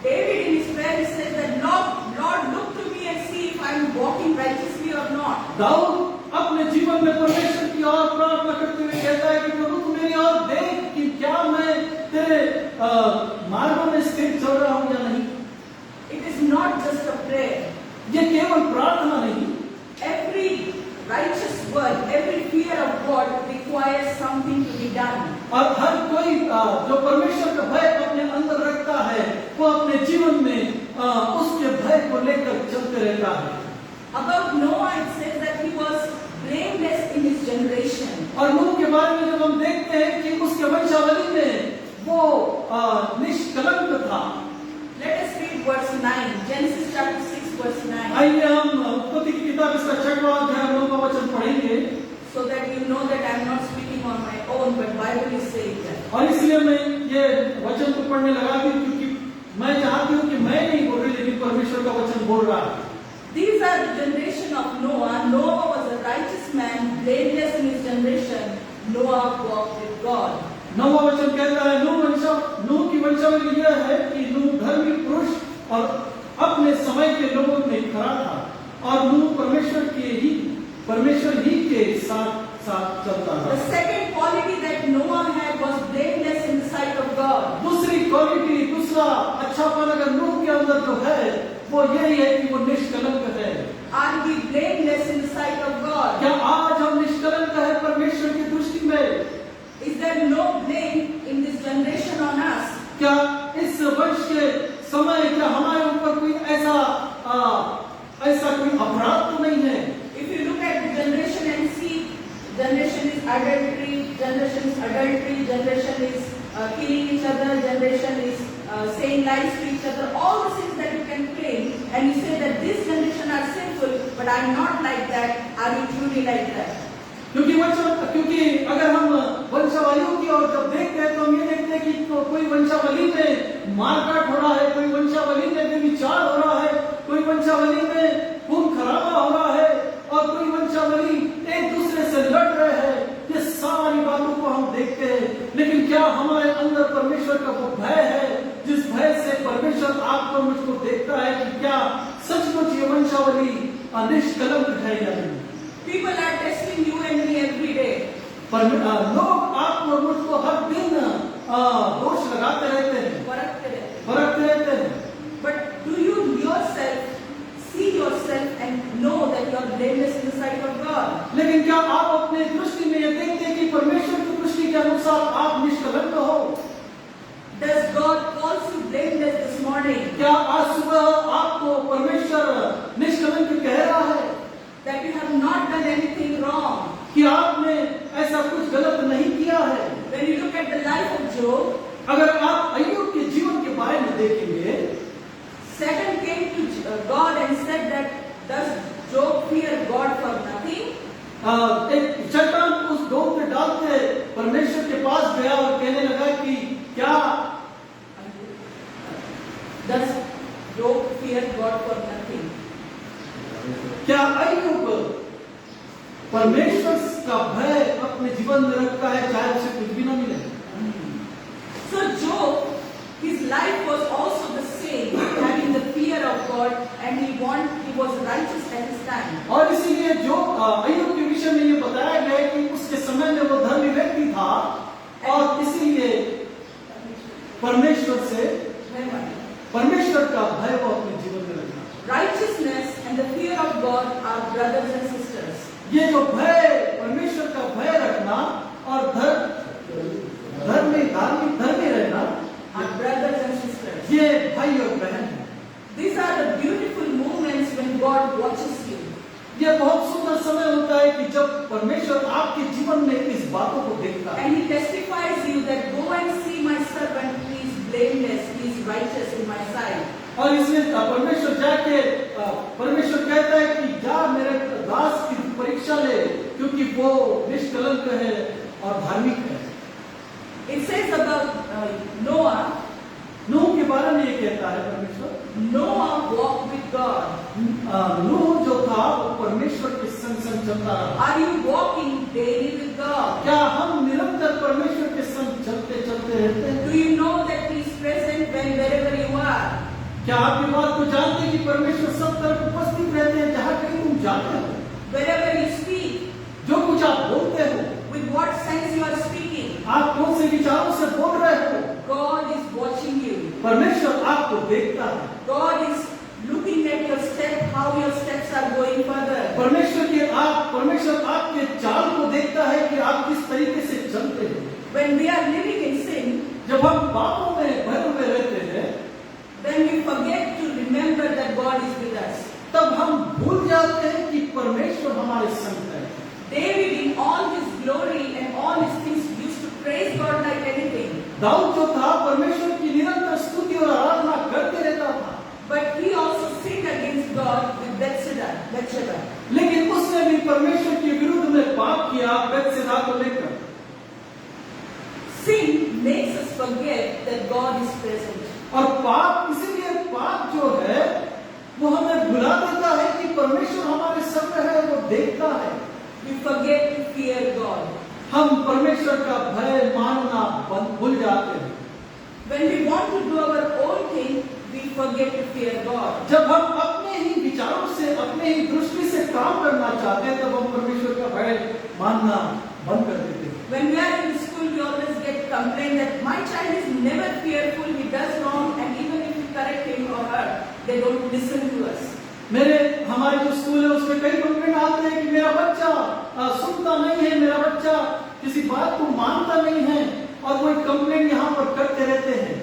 David in his prayer says that Lord, look to me and see if I am walking righteously or not. Dawood अपने जीवन में परमेश्वर की ओर प्रार्थना करते हुए कहता है कि प्रभु तू मेरी ओर देख कि क्या मैं तेरे मार्गों में स्थिर चल रहा हूं या नहीं। It is not just a prayer. ये केवल प्रार्थना नहीं, Every righteous word, every fear of God requires something to be done. और हर कोई जो परमेश्वर का भय अपने अंदर रखता है वो अपने जीवन में उसके भय को लेकर चलते रहता है। About Noah, it says that he was blameless in his generation. और नूह के बारे में जब हम देखते हैं कि उसके वंशावली में वो निष्कलंक था। Let us read verse 9, Genesis chapter 6 verse 9. आइए हम उत्पत्ति की किताब इसका 6वां अध्याय 9वां वचन पढ़ेंगे। So that you know that I am not speaking on my own, but Bible is saying that. और इसलिए मैं ये वचन को पढ़ने लगा भी क्योंकि मैं चाहती हूँ कि मैं नहीं बोल रही लेकिन परमेश्वर का वचन बोल रहा है। These are the generation of Noah. Noah was a righteous man, blameless in his generation. Noah walked with God. 9वां वचन कहता है नूह की वंशावली यह है कि नूह धर्मी पुरुष और अपने समय के लोगों में खड़ा था और नूह परमेश्वर ही के साथ चलता था। The second quality that Noah had was blameless in the sight of God. दूसरा अच्छापन अगर नूह के अंदर जो है वो यही है कि वो निष्कलंक है। Are we blameless in the sight of God? क्या आज हम निष्कलंक है परमेश्वर की दृष्टि में? Is there no blame in this generation on us? क्या इस वंश के समय क्या हमारे ऊपर कोई ऐसा कोई अपराध तो नहीं है? If you look at the generation and see, generation is adultery, generation is killing each other, generation is saying lies to each other, all the things that you can claim, and you say that this generation are sinful, but I am not like that. Are you truly like that? क्योंकि अगर हम वंशावलियों की ओर जब देखते हैं तो हम ये देखते हैं कि कोई वंशावली में मारकाट हो रहा है, कोई वंशावली में व्यभिचार हो रहा है, कोई वंशावली में खून खराबा हो रहा है और कोई वंशावली एक दूसरे से लड़ रहे हैं। ये सारी बातों को हम देखते हैं, लेकिन क्या हमारे अंदर परमेश्वर का वो भय है जिस भय से परमेश्वर आपको मुझको देखता है कि क्या सचमुच ये वंशावली निष्कलंक है या नहीं? People are testing you and me every day. लोग आपको और मुझको हर दिन दोष लगाते रहते हैं, परखते रहते हैं। But do you yourself see yourself and know that you are blameless in the sight of God? लेकिन क्या आप अपने दृष्टि में ये देखते हैं कि परमेश्वर की दृष्टि के अनुसार आप निष्कलंक have not done anything wrong. कि आपने ऐसा कुछ गलत नहीं किया है। When you look at the life of Job, अगर आप अय्यूब के जीवन के बारे में देखेंगे, Satan came to God and said that, does Job fear God for nothing? एक शैतान उस डोम पे डालते परमेश्वर के पास गया और कहने लगा कि क्या Does Job fear God for nothing? क्या अय्यूब परमेश्वर का भय अपने जीवन में रखता है चाहे उसे कुछ भी ना मिले? So Job, his life was also the same, having the fear of God, and he was righteous at his time. और इसीलिए जो अय्यूब के विषय में ये बताया गया है कि उसके समय में वो धर्मी व्यक्ति था और इसीलिए परमेश्वर का भय वो अपने जीवन में रखना। Righteousness and the fear of God are brothers and sisters. ये जो भय, परमेश्वर का भय रखना और धर्मी रहना Are brothers and sisters. ये भाई और बहन है। These are the beautiful moments when God watches you. ये बहुत सुंदर समय होता है कि जब परमेश्वर आपके जीवन में इस बातों को देखता है। And he testifies you that go and see my servant, he is blameless, he is righteous in my sight. और इसमें परमेश्वर जाके परमेश्वर कहता है कि जा मेरे दास की परीक्षा ले क्योंकि वो निष्कलंक है और धार्मिक है। It says about Noah. नूह के बारे में ये कहता है परमेश्वर, Noah walked with God. नूह जो था वो परमेश्वर के संग संग चलता रहा। Are you walking daily with God? क्या हम निरंतर परमेश्वर के संग चलते चलते रहते हैं? Do you know that he is present wherever you are? क्या आप ये बात को जानते हैं कि परमेश्वर सब तरफ उपस्थित रहते हैं जहाँ कहीं तुम जाते हो? Wherever you speak, जो कुछ आप बोलते हो, with what sense you are speaking, आप कौन से विचारों से बोल रहे हो, God is watching you. परमेश्वर आपको देखता है। God is looking at your step, how your steps are going further. परमेश्वर आपके चाल को देखता है कि आप किस तरीके से चलते हो। When we are living in sin, जब हम पापों में भरे हुए रहते हैं, then we forget to remember that God is with us. तब हम भूल जाते हैं कि परमेश्वर हमारे संग है। David, in all his glory and all his things, used to praise God like anything. Dawood जो था परमेश्वर की निरंतर स्तुति और आराधना करते रहता था, But he also sinned against God with Bathsheba. लेकिन उसने भी परमेश्वर के विरुद्ध में पाप किया बैतशेबा को लेकर। Sin makes us forget that God is present. और इसीलिए पाप जो है वो हमें भुला देता है कि परमेश्वर हमारे संग है, वो देखता है। We forget to fear God. हम परमेश्वर का भय मानना भूल जाते हैं। When we want to do our own thing, we forget to fear God. जब हम अपने ही विचारों से, अपने ही दृष्टि से काम करना चाहते हैं, तब हम परमेश्वर का भय मानना बंद कर देते हैं। When we are in school, we always get complained that my child is never fearful, he does wrong, and even if we correct him or her, they don't listen to us. हमारे जो school है उसमें कई complaint आते हैं कि मेरा बच्चा सुनता नहीं है, मेरा बच्चा किसी बात को मानता नहीं है, और वो कंप्लेंट यहाँ पर करते रहते हैं।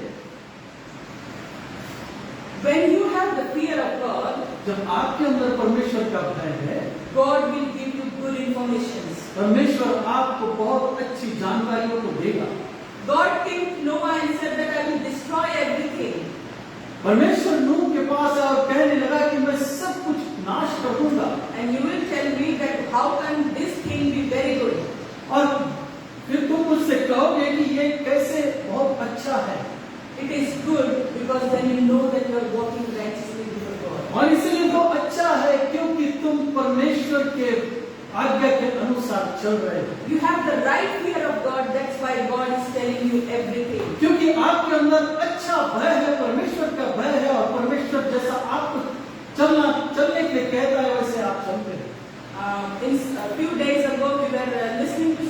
When you have the fear of God, जब आपके अंदर परमेश्वर का भय है, God will give you good information. परमेश्वर आपको बहुत अच्छी जानकारियों को देगा। God came to Noah and said that I will destroy everything. परमेश्वर नूह के पास आया और कहने लगा कि मैं सब कुछ नाश कर दूंगा। And you will tell me that how can this thing be very good? और फिर तुम मुझसे कहोगे कि ये कैसे बहुत अच्छा है। It is good because then you know that you are walking righteously before God. और इसीलिए तो अच्छा है क्योंकि तुम परमेश्वर के आज्ञा के अनुसार चल रहे हो। You have the right fear of God. That's why God is telling you everything. क्योंकि आपके अंदर अच्छा भय है, परमेश्वर का भय है, और परमेश्वर जैसा आपको चलने के लिए कहता है वैसे आप चलते हैं। A few days ago, we were listening to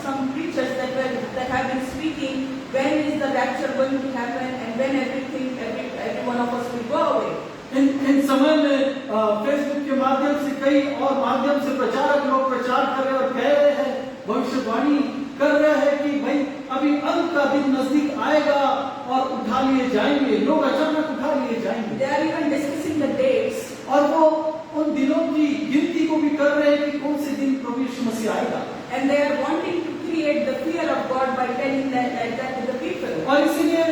some preachers that have been speaking. When is the rapture going to happen, and when every one of us will go away? इन समय में फेसबुक के माध्यम से कई और माध्यम से प्रचारक लोग प्रचार कर रहे हैं और कह रहे हैं, भविष्यवाणी कर रहे हैं कि भाई अभी अंत का दिन नजदीक आएगा और उठा लिए जाएंगे, लोग अचानक उठा लिए जाएंगे। They are even discussing the dates. और वो उन दिनों की गिनती को को भी कर रहे हैं कि कौन से दिन प्रभु यीशु मसीह आएगा, And they are wanting to create the fear of God by telling that to the people. और इसीलिए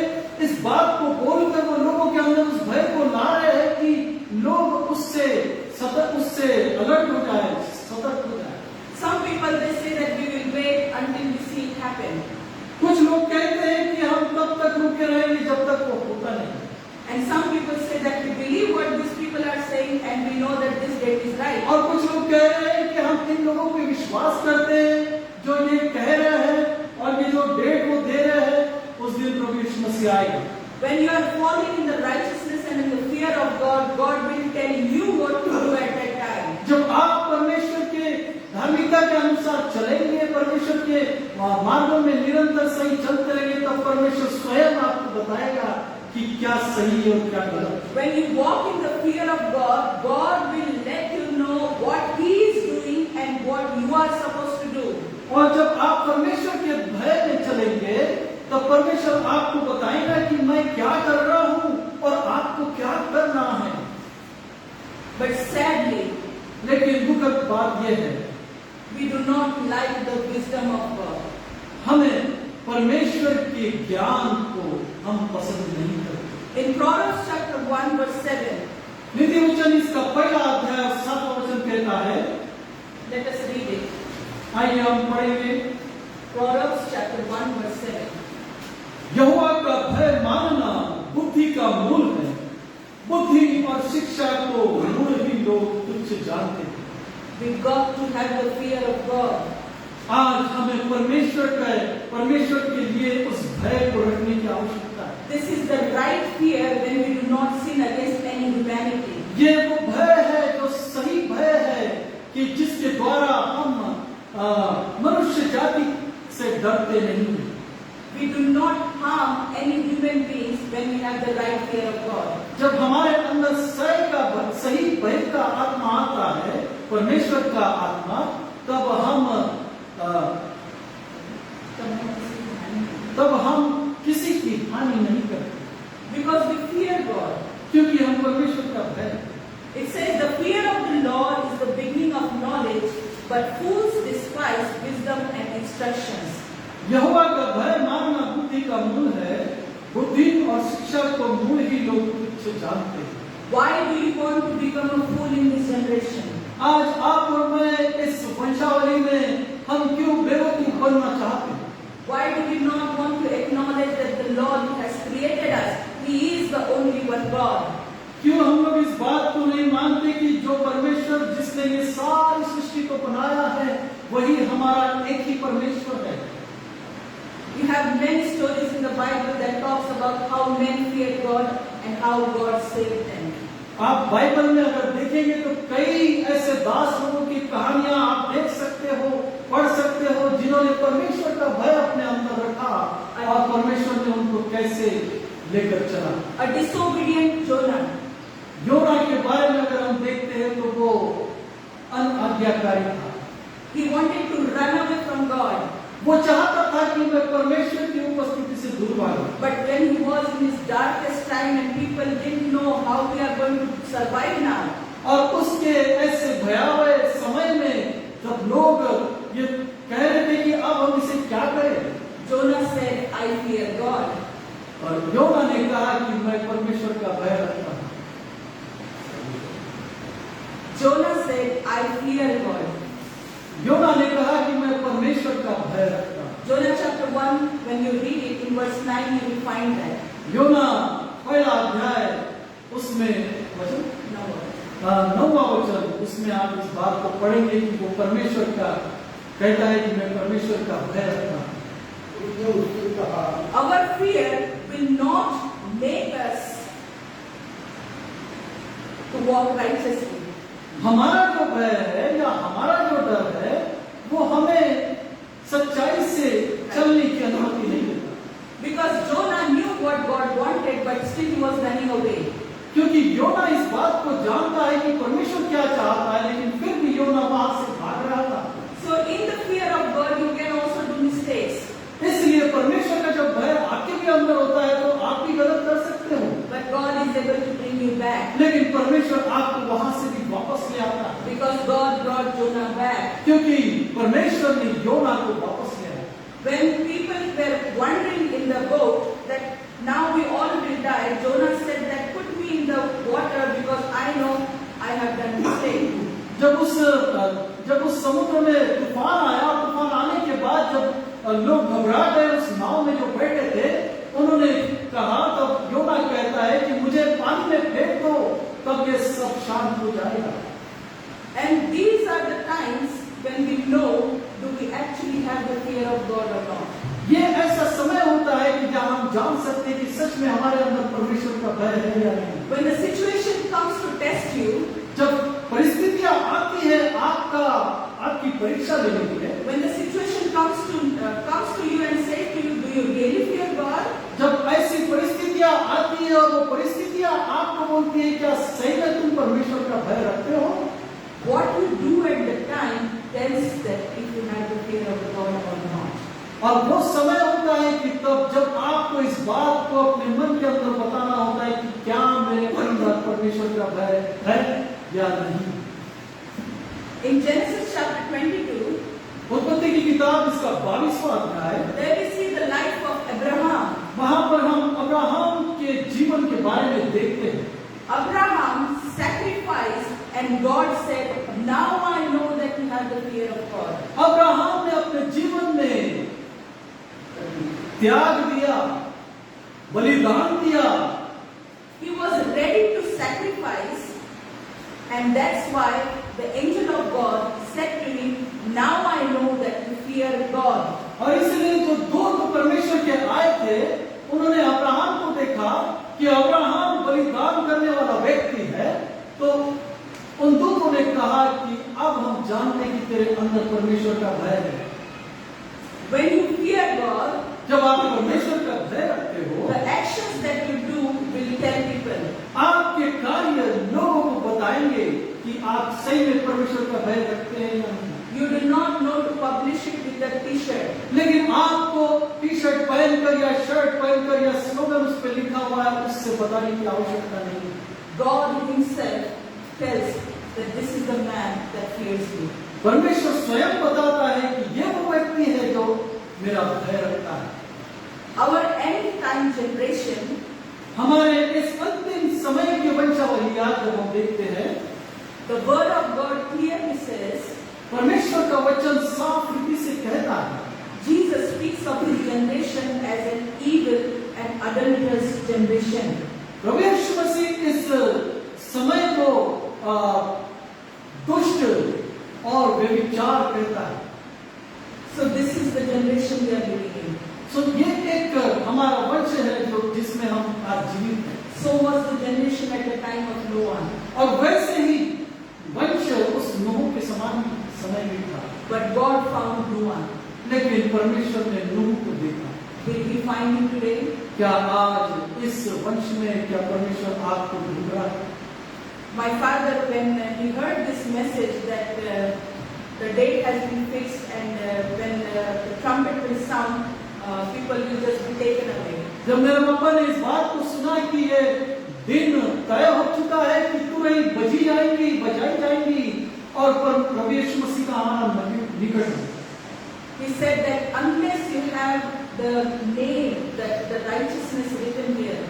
इस बात को बोलकर वो लोगों के अंदर उस भय को ला रहे हैं कि लोग उससे अलर्ट हो जाए, सतर्क हो जाए। Some people they say that we will wait until we see it happen. कुछ लोग कहते हैं कि हम तब तक रुके रहेंगे जब तक वो होता नहीं। And some people say that we believe what these people are saying and we know that this date is right. और कुछ लोग कह रहे हैं कि हम इन लोगों पे विश्वास करते हैं जो ये कह रहे हैं और ये जो डेट वो दे रहे हैं, उस दिन प्रभु यीशु मसीह आएगा। When you are falling in the righteousness and in the fear of God, God will tell you what to do at that time. जब आप परमेश्वर के धार्मिकता के अनुसार चलेंगे, परमेश्वर के मार्गों में निरंतर सही चलते रहेंगे, तब परमेश्वर स्वयं आपको बताएगा कि क्या सही है और क्या गलत। When you walk in the fear of God, God will let you know what He is doing and what you are supposed to do. और जब आप परमेश्वर के भय में चलेंगे, तब परमेश्वर आपको बताएगा कि मैं क्या कर रहा हूँ और आपको क्या करना है। But sadly, लेकिन दुखद बात यह है, we do not like the wisdom of God. हमें परमेश्वर के ज्ञान को हम पसंद नहीं करते। In Proverbs chapter 1 verse 7, नीति वचन इसका पहला अध्याय 7वां वचन कहता है, let us read it. आइए हम पढ़ेंगे। Proverbs chapter 1 verse 7. यहोवा का भय मानना बुद्धि का मूल है, बुद्धि और शिक्षा को मूल ही लोग तुच्छ जानते हैं। We got to have the fear of God. आज हमें परमेश्वर के लिए उस भय को रखने की आवश्यकता है। This is the right fear when we do not sin against any humanity. ये वो भय है जो सही भय है कि जिसके द्वारा हम मनुष्य जाति से डरते नहीं। We do not harm any human beings when we have the right fear of God. जब हमारे अंदर सही भय का आत्मा आता है, परमेश्वर का आत्मा, तब हम किसी की हानि नहीं करते। Because we fear God. क्योंकि हम परमेश्वर का भय। It says the fear of the Lord is the beginning of knowledge, but fools despise wisdom and instructions. यहोवा का भय मानना बुद्धि का मूल है, बुद्धि और शिक्षा को मूल ही लोग तुच्छ जानते हैं। Why do you want to become a fool in this generation? आज आप और मैं इस वंशावली में हम क्यों बेवकूफ बनना चाहते हैं? Why do we not want to acknowledge that the Lord who has created us, He is the only one God? क्यों हम लोग इस बात को नहीं मानते कि जो परमेश्वर जिसने ये सारी सृष्टि को बनाया है, वही हमारा एक ही परमेश्वर है। You have many stories in the Bible that talks about how men feared God and how God saved them. आप बाइबल में अगर देखेंगे तो कई ऐसे दास लोगों की कहानियां आप देख सकते हो, पढ़ सकते हो, जिन्होंने परमेश्वर का भय अपने अंदर रखा और परमेश्वर ने उनको कैसे लेकर चला। A disobedient Jonah. योना के बारे में अगर हम देखते हैं तो वो अनाज्ञाकारी था। He wanted to run away from God. वो चाहता था कि मैं परमेश्वर की उपस्थिति से दूर भागूं। But when he was in his darkest time and people didn't know how we are going to survive now. और उसके ऐसे भयावह समय में जब लोग ये कह रहे थे कि अब हम इसे क्या करें, Jonah said, I fear God. और योना ने कहा कि मैं परमेश्वर का भय रखता हूँ। Jonah said, I fear God. योना ने कहा कि मैं परमेश्वर का भय रखता हूँ। Jonah chapter 1, when you read it in verse 9, you will find that. योना पहला अध्याय उसमें वचन 9वां वचन, उसमें आप इस बात को पढ़ेंगे कि वो परमेश्वर का कहता है कि मैं परमेश्वर का भय रखता हूँ। Our fear will not make us to walk righteously. हमारा जो भय है या हमारा जो डर है, वो हमें सच्चाई से चलने की अनुमति नहीं देता। Because Jonah knew what God wanted, but still he was running away. क्योंकि योना इस बात को जानता है कि परमेश्वर क्या चाहता है, लेकिन फिर भी योना वहां से भाग रहा था। So in the fear of God, you can also do mistakes. इसलिए परमेश्वर का जब भय आपके भी अंदर होता है तो आप भी गलत कर सकते हो। But God is able to bring you back. लेकिन परमेश्वर आपको वहां से भी वापस ले आता है, Because God brought Jonah back. क्योंकि परमेश्वर ने योना को वापस ले आया। When people were wondering in the boat that now we all will die, Jonah said that put me in the water because I know I have done mistake. जब उस समुद्र में तूफान आया, तूफान आने के बाद जब लोग घबरा गए उस नाव में जो बैठे थे, उन्होंने कहा, तब योना कहता है कि मुझे पानी में फेंक दो, तब ये सब शांत हो जाएगा। And these are the times when we know do we actually have the fear of God or not. ये ऐसा समय होता है कि जहाँ हम जान सकते हैं कि सच में हमारे अंदर परमेश्वर का भय है या नहीं। When the situation comes to test you, जब परिस्थितियां आती है आपकी परीक्षा लेने के लिए, when the situation comes to you and say to you, do you really fear God? जब ऐसी परिस्थितियां आती है और वो परिस्थितियां आपको बोलती है क्या सही में तुम परमेश्वर का भय रखते हो, What you do at the time tells that if you have the fear of God or not. और वो समय होता है कि तब जब आपको इस बात को अपने मन के अंदर बताना होता है कि क्या मेरे अंदर परमेश्वर का भय है या नहीं। In Genesis chapter 22, उत्पत्ति की किताब इसका 22वां अध्याय, there we see the life of Abraham. वहां पर हम अब्राहम के जीवन के बारे में देखते हैं। Abraham sacrificed and God said, now I know that you have the fear of God. Abraham ने अपने जीवन में त्याग दिया, बलिदान दिया। He was ready to sacrifice, and that's why the angel of God said to him, now I know that you fear God. और इसलिए जो दूत परमेश्वर के आए थे, उन्होंने अब्राहम को देखा कि अब्राहम बलिदान करने वाला व्यक्ति है, तो उन दूतों ने कहा कि अब हम जानते हैं कि तेरे अंदर परमेश्वर का भय है। When you fear God, जब आप परमेश्वर का भय रखते हो, the actions that you do will tell people. आपके कार्य लोगों को बताएंगे कि आप सही में परमेश्वर का भय रखते हैं या नहीं। You do not know to publish it with a t-shirt. लेकिन आपको टी शर्ट पहनकर या शर्ट पहनकर या स्लोगन उस पर लिखा हुआ है, उससे बताने की आवश्यकता नहीं। God himself tells that this is the man that fears me. परमेश्वर स्वयं बताता है कि ये वो व्यक्ति है जो मेरा भय रखता है। Our end time generation, हमारे इस अंतिम समय की वंशावलियां जब हम देखते हैं, the word of God clearly says, परमेश्वर का वचन साफ रीति से कहता है, Jesus speaks of his generation as an evil and adulterous generation. प्रभु यीशु मसीह इस समय को दुष्ट और व्यभिचार कहता है। So this is the generation we are living in. सो ये एक हमारा वंश है जो जिसमें हम आज जीवित हैं। So was the generation at the time of Noah. और वैसे ही वंश उस नूह के समान समय में था। But God found Noah. लेकिन परमेश्वर ने नूह को देखा। Will we find him today? क्या आज इस वंश में क्या परमेश्वर आपको ढूंढ रहा है? My father, when he heard this message that the date has been fixed and when the trumpet will sound, people will just be taken away. जब मेरे पापा ने इस बात को सुना कि ये दिन तय हो चुका है कि तुरंत बजी जाएंगी, बजाई जाएंगी और प्रभु यीशु मसीह का आना निकट है। He said that unless you have the name, the righteousness written here,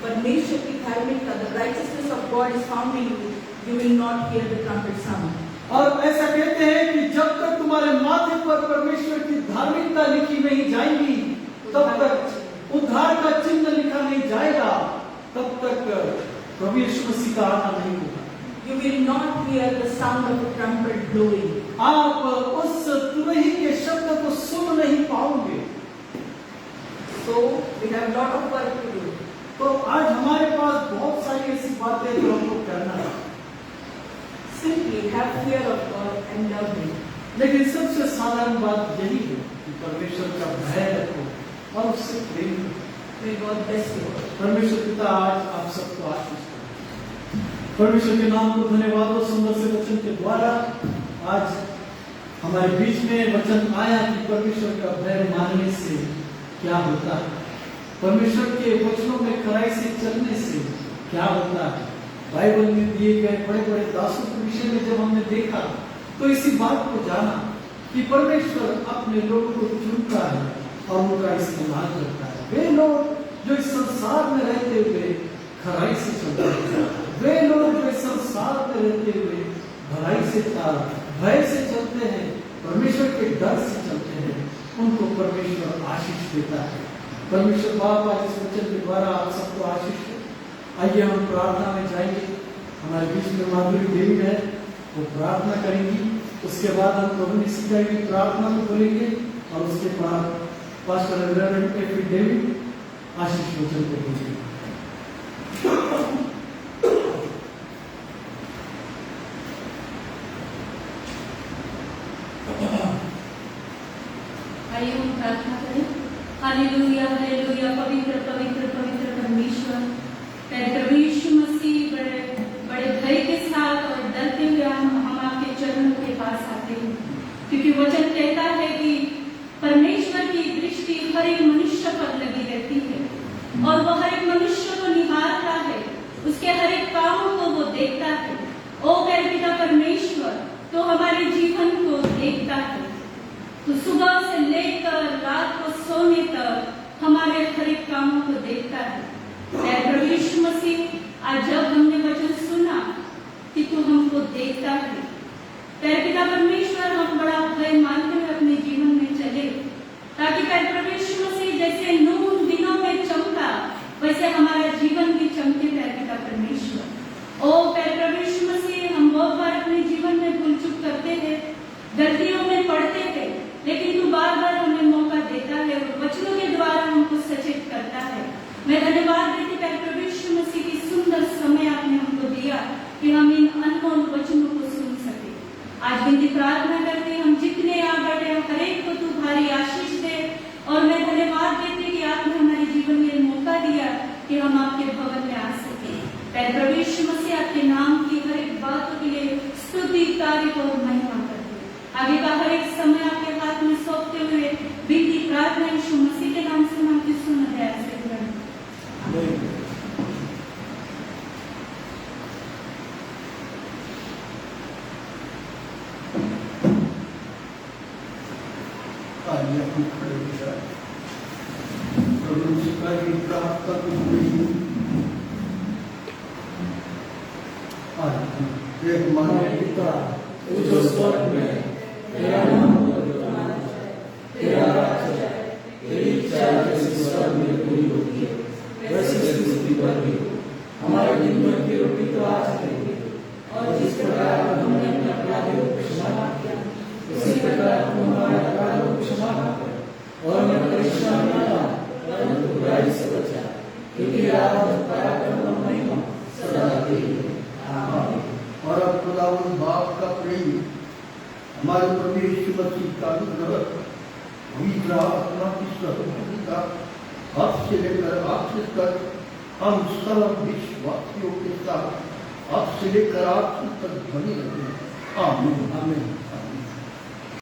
but Neshati Dharmika, the righteousness of God is found in you, you will not hear the trumpet sound. और ऐसा कहते हैं कि जब तक तुम्हारे माथे पर परमेश्वर की धार्मिकता लिखी नहीं जाएगी, तब तक उद्धार का चिन्ह लिखा नहीं जाएगा, तब तक प्रभु यीशु मसीह का आना नहीं होगा। You will not hear the sound of a trumpet blowing. आप उस तुरही के शब्द को सुन नहीं पाओगे। So we have lot of work to do. तो आज हमारे पास बहुत सारी ऐसी बातें जो हमको करना है। Simply have fear of God and love Him. लेकिन सबसे साधारण बात यही है कि परमेश्वर का भय रखो और उससे प्रेम करो। May God bless you. परमेश्वर पिता आज आप सबको आशीष करे। परमेश्वर के नाम को धन्यवाद और सुंदर से वचन के द्वारा आज हमारे बीच में वचन आया कि परमेश्वर का भय मानने से क्या होता है, परमेश्वर के वचनों में खराई से चलने से क्या होता है। बाइबल में दिए गए बड़े बड़े दासों के विषय में जब हमने देखा तो इसी बात को जाना कि परमेश्वर अपने लोगों को चुनता है और उनका इस्तेमाल करता है। वे लोग जो इस संसार में रहते हुए खराई से चलते हैं, वे लोग जो इस संसार में रहते हुए भलाई से भय से चलते हैं, परमेश्वर के डर से चलते हैं, उनको परमेश्वर आशीष देता है। परमेश्वर बाप आज इस वचन के द्वारा आप सबको आशीष दे। आइए हम प्रार्थना में जाएंगे। हमारे बीच में माधुरी देवी है, वो प्रार्थना करेंगी। उसके बाद हम प्रभु ने सिखाई हुई प्रार्थना को बोलेंगे और उसके बाद पास्टर रेवरेंड एफी डेविड आशीष वचन को बोलेंगे। आइए हम प्रार्थना करें। Hallelujah hallelujah. पवित्र पवित्र पवित्र परमेश्वर, प्रभु यीशु मसीह बड़े भय के साथ और डरते हुए हम आपके चरणों के पास आते हैं, क्योंकि वचन कहता है कि परमेश्वर की दृष्टि हर एक मनुष्य पर लगी रहती है और वह हर एक मनुष्य को निहारता है, उसके हर एक कामों को वो देखता है। ओ पिता परमेश्वर, तो हमारे जीवन को देखता है, तो सुबह से लेकर रात को सोने तक हमारे हर एक कामों को देखता है। प्रभु यीशु मसीह, आज जब हमने वचन सुना कि तू हमको देखता है, पिता परमेश्वर, हम बड़ा भय मानते हुए अपने जीवन में चले, ताकि प्रभु यीशु मसीह जैसे नून दिनों में चमका वैसे हमारा जीवन भी चमके। पिता परमेश्वर, ओ प्रभु यीशु मसीह, हम बहुत बार अपने जीवन में भूल चूक करते हैं, गलतियों में पड़ते हैं, लेकिन तू बार बार हमें मौका देता है और वचनों के द्वारा हमको सचेत करता है। मैं धन्यवाद देती प्रभु यीशु मसीह की सुंदर समय आपने हमको दिया कि हम इन अनमोल वचनों को सुन सके। आज विनती प्रार्थना करते हम जितने आ बैठे हर एक को तू भारी आशीष दे, और मैं धन्यवाद देती कि आपने हमारे जीवन में मौका दिया कि हम आपके भवन में आ सके। प्रभु यीशु मसीह, आपके नाम की हर एक बातों के लिए स्तुति तारीफ और महिमा करते। आगे का हर एक समय आपके हाथ में सौंपते हुए विनती प्रार्थना यीशु मसीह के नाम से मांगती सुन दया से। हमारे पिता जो स्वर्ग में, तेरा नाम पवित्रमाना जाए, तेरा राज्य आए, तेरी इच्छा जैसे स्वर्ग में पूरी होती है वैसे पृथ्वी पर भी हो। हमारे दिन भर की रोटी तो आज देंगे, और जिस प्रकार हमने अपने अपराधियों को क्षमा किया, उसी प्रकार तुम हमारे अपराधों को क्षमा करो, और हमें परीक्षा में न लाओ, परंतु बुराई से बचा, क्योंकि राज्य, पराक्रम और महिमा सदा तेरी है। आमीन। और अब खुदावंद बाप का प्रेम, हमारे प्रभु यीशु मसीह का अनुग्रह, पवित्र आत्मा की सहभागिता आपसे लेकर आपसे तक हम सब विश्वासियों के साथ आपसे लेकर आपसे तक बनी रहे। आमीन आमीन आमीन।